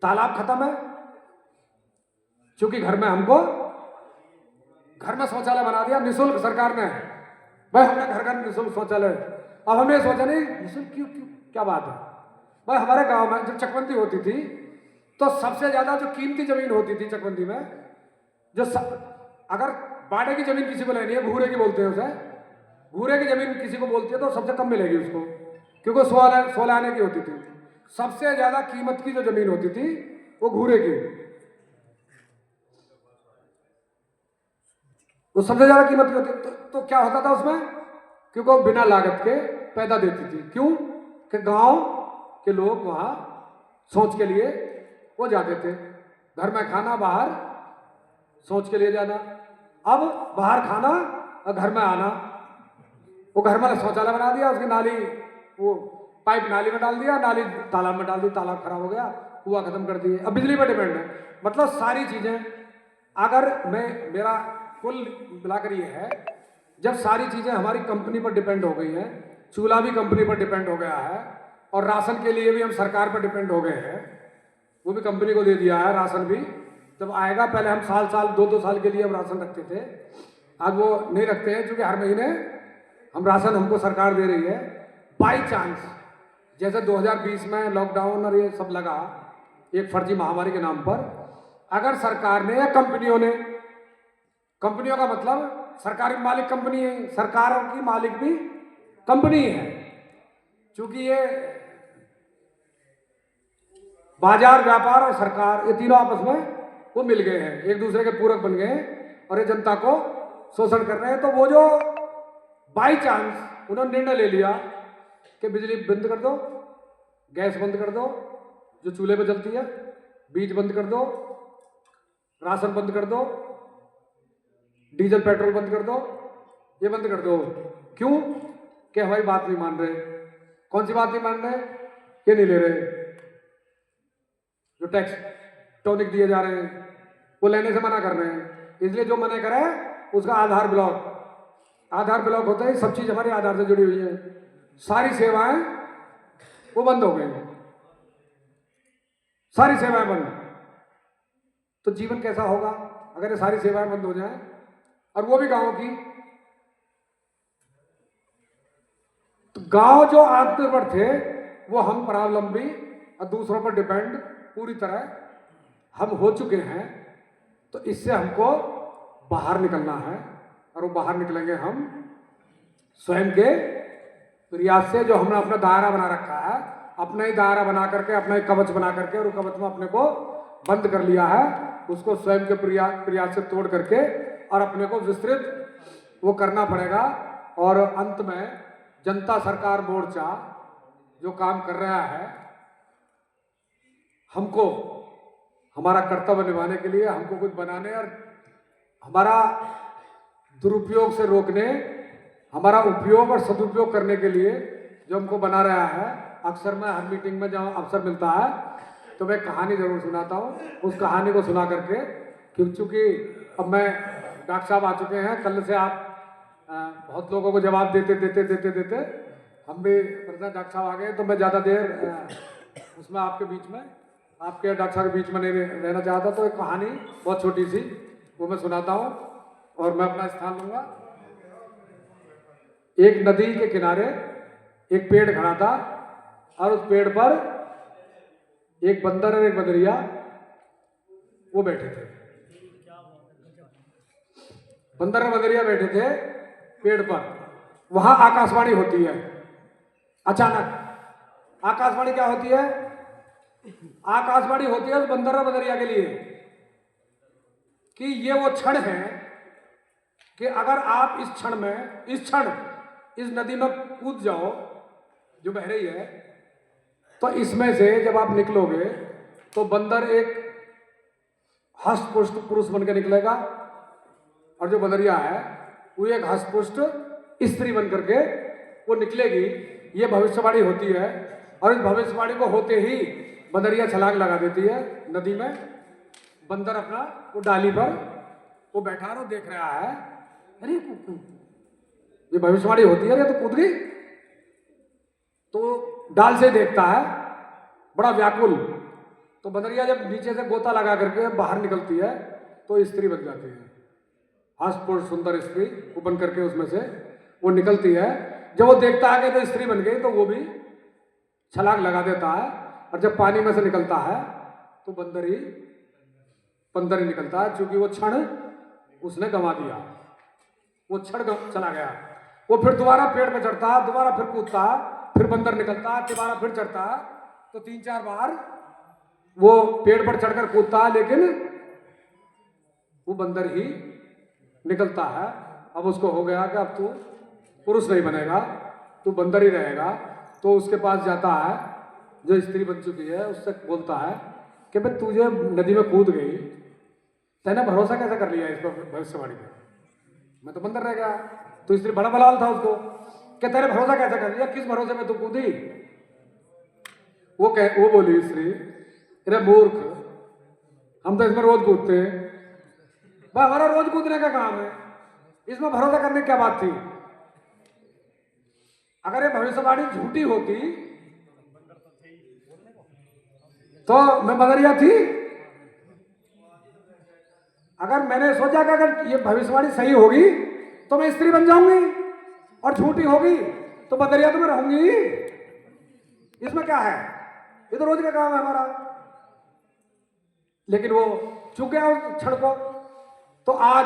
तालाब खत्म है, क्योंकि घर में हमको घर में शौचालय बना दिया निःशुल्क सरकार ने। भाई हमने घर घर निःशुल्क शौचालय, अब हमने सोचा नहीं निःशुल्क क्यों क्यों, क्या बात है भाई। हमारे गांव में जब चकबंदी होती थी तो सबसे ज्यादा जो कीमती जमीन होती थी चकबंदी में, जो अगर बाड़े की जमीन किसी को लेनी है, घूरे की बोलते हैं उसे, घूरे की जमीन किसी को बोलती है तो सबसे कम मिलेगी उसको, क्योंकि 16 आने की होती थी। सबसे ज्यादा कीमत की जो जमीन होती थी वो घूरे की, वो सबसे ज्यादा कीमत की होती। तो क्या होता था उसमें, क्योंकि वो बिना लागत के पैदा देती थी। क्यों? कि गांव के लोग वहां सोच के लिए वो जाते थे, घर में खाना, बाहर सोच के लिए जाना। अब बाहर खाना और घर में आना, वो घर में शौचालय बना दिया, उसकी नाली, वो पाइप नाली में डाल दिया, नाली तालाब में डाल दी, तालाब खराब हो गया, कुआं खत्म कर दिए। अब बिजली पर डिपेंड है। मतलब सारी चीजें, अगर मेरा कुल मिलाकर ये है, जब सारी चीजें हमारी कंपनी पर डिपेंड हो गई हैं, चूल्हा भी कंपनी पर डिपेंड हो गया है, और राशन के लिए भी हम सरकार पर डिपेंड हो गए हैं, वो भी कंपनी को दे दिया है राशन भी। जब आएगा, पहले हम साल 2-2 साल के लिए हम राशन रखते थे, आज वो नहीं रखते हैं, क्योंकि हर महीने हम राशन हमको सरकार दे रही है। बाई चांस जैसे 2020 में लॉकडाउन और ये सब लगा एक फर्जी महामारी के नाम पर, अगर सरकार ने या कंपनियों ने, कंपनियों का मतलब सरकारी मालिक कंपनी है, सरकारों की मालिक भी कंपनी है, क्योंकि ये बाजार, व्यापार और सरकार, ये तीनों आपस में वो मिल गए हैं, एक दूसरे के पूरक बन गए हैं और ये जनता को शोषण कर रहे हैं। तो वो जो बाई चांस उन्होंने निर्णय ले लिया कि बिजली बंद कर दो, गैस बंद कर दो जो चूल्हे पे जलती है, बीज बंद कर दो, राशन बंद कर दो, डीजल पेट्रोल बंद कर दो, ये बंद कर दो। क्यों? कि हमारी बात नहीं मान रहे। कौन सी बात नहीं मान रहे? ये नहीं ले रहे, जो टैक्स टॉनिक दिए जा रहे हैं वो लेने से मना कर रहे हैं। इसलिए जो मना करे उसका आधार ब्लॉक, आधार ब्लॉक होता है, सब चीज हमारे आधार से जुड़ी हुई है, सारी सेवाएं वो बंद हो गई, सारी सेवाएं बंद। तो जीवन कैसा होगा अगर ये सारी सेवाएं बंद हो जाएं, और वो भी गांव की। तो गांव जो आत्मनिर्भर थे वो हम परावलंबी और दूसरों पर डिपेंड पूरी तरह हम हो चुके हैं। तो इससे हमको बाहर निकलना है, और वो बाहर निकलेंगे हम स्वयं के प्रयास से। जो हमने अपना दायरा बना रखा है, अपना ही दायरा बना करके, अपना ही कवच बना करके, और कवच में अपने को बंद कर लिया है, उसको स्वयं के प्रयास से तोड़ करके और अपने को विस्तृत वो करना पड़ेगा। और अंत में जनता सरकार मोर्चा जो काम कर रहा है, हमको हमारा कर्तव्य निभाने के लिए, हमको कुछ बनाने और हमारा दुरुपयोग से रोकने, हमारा उपयोग और सदुपयोग करने के लिए जो हमको बना रहा है। अक्सर मैं हर मीटिंग में जहाँ अवसर मिलता है तो मैं कहानी जरूर सुनाता हूँ। उस कहानी को सुना करके, क्योंकि अब मैं डॉक्टर साहब आ चुके हैं, कल से आप बहुत लोगों को जवाब देते हम भी डॉक्टर साहब आ गए, तो मैं ज़्यादा देर उसमें आपके बीच में, आपके डॉक्टर साहब के बीच में नहीं रहना चाहता। तो एक कहानी बहुत छोटी सी वो मैं सुनाता हूँ और मैं अपना स्थान लूँगा। एक नदी के किनारे एक पेड़ खड़ा था, और उस पेड़ पर एक बंदर और एक बंदरिया वो बैठे थे। बंदर और बंदरिया बैठे थे, पेड़ पर, वहां आकाशवाणी होती है। अचानक आकाशवाणी क्या होती है? आकाशवाणी होती है उस बंदर और बंदरिया के लिए कि ये वो क्षण है कि अगर आप इस क्षण इस नदी में कूद जाओ जो बह रही है, तो इसमें से जब आप निकलोगे तो बंदर एक हष्टपुष्ट पुरुष बन के निकलेगा और जो बंदरिया है वो एक हष्टपुष्ट स्त्री बन करके वो निकलेगी। ये भविष्यवाणी होती है और इस भविष्यवाणी को होते ही बंदरिया छलांग लगा देती है नदी में। बंदर अपना वो डाली पर वो बैठा और देख रहा है, अरे ये भविष्यवाणी होती है, ये तो कूद गई। तो डाल से देखता है बड़ा व्याकुल। तो बंदरिया जब नीचे से गोता लगा करके बाहर निकलती है तो स्त्री बन जाती है, हष्टपुष्ट सुंदर स्त्री वो बन करके उसमें से वो निकलती है। जब वो देखता है कि तो स्त्री बन गई तो वो भी छलांग लगा देता है और जब पानी में से निकलता है तो बंदर ही निकलता है, क्योंकि वो क्षण उसने गंवा दिया, वो क्षण चला गया। वो फिर दोबारा पेड़ पे चढ़ता, दोबारा फिर कूदता, फिर बंदर निकलता, दोबारा फिर चढ़ता, तो 3-4 बार वो पेड़ पर चढ़कर कूदता, लेकिन वो बंदर ही निकलता है। अब उसको हो गया कि अब तू पुरुष नहीं बनेगा, तू बंदर ही रहेगा। तो उसके पास जाता है जो स्त्री बन चुकी है, उससे बोलता है कि भाई तू जो नदी में कूद गई, तैने भरोसा कैसे कर लिया इस पर भविष्यवाणी पे? मैं तो बंदर रह गया। तो स्त्री बड़ा बलाल था उसको कि तेरे भरोसा कैसे कर लिया, किस भरोसे में तू कूदी? वो बोली स्त्री, अरे मूर्ख, हम तो इसमें रोज कूदते हैं, भाई हमारा रोज कूदने का काम है, इसमें भरोसा करने की क्या बात थी? अगर ये भविष्यवाणी झूठी होती तो मैं बंदरिया थी। अगर मैंने सोचा कि अगर ये भविष्यवाणी सही होगी तो मैं स्त्री बन जाऊंगी और झूठी होगी तो बंदरिया तो मैं रहूंगी। इसमें क्या है, ये तो रोज का काम है हमारा। लेकिन वो चुक गया उस क्षण को। तो आज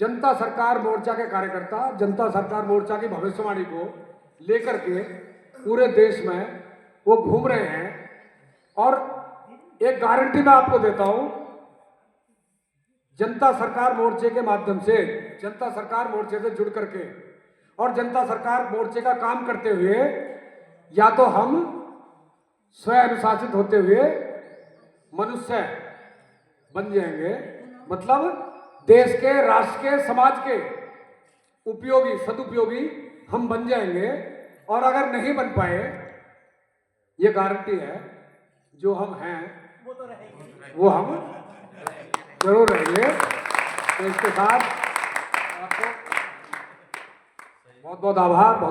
जनता सरकार मोर्चा के कार्यकर्ता जनता सरकार मोर्चा की भविष्यवाणी को लेकर के पूरे देश में वो घूम रहे हैं। और एक गारंटी मैं आपको देता हूं, जनता सरकार मोर्चे के माध्यम से, जनता सरकार मोर्चे से जुड़ करके और जनता सरकार मोर्चे का काम करते हुए या तो हम स्वयं अनुशासित होते हुए मनुष्य बन जाएंगे, मतलब देश के, राष्ट्र के, समाज के उपयोगी, सदुपयोगी हम बन जाएंगे। और अगर नहीं बन पाए, ये गारंटी है, जो हम हैं वो तो रहेगी, वो हम जरूर रहेंगे। तो इसके साथ आपको बहुत बहुत आभार।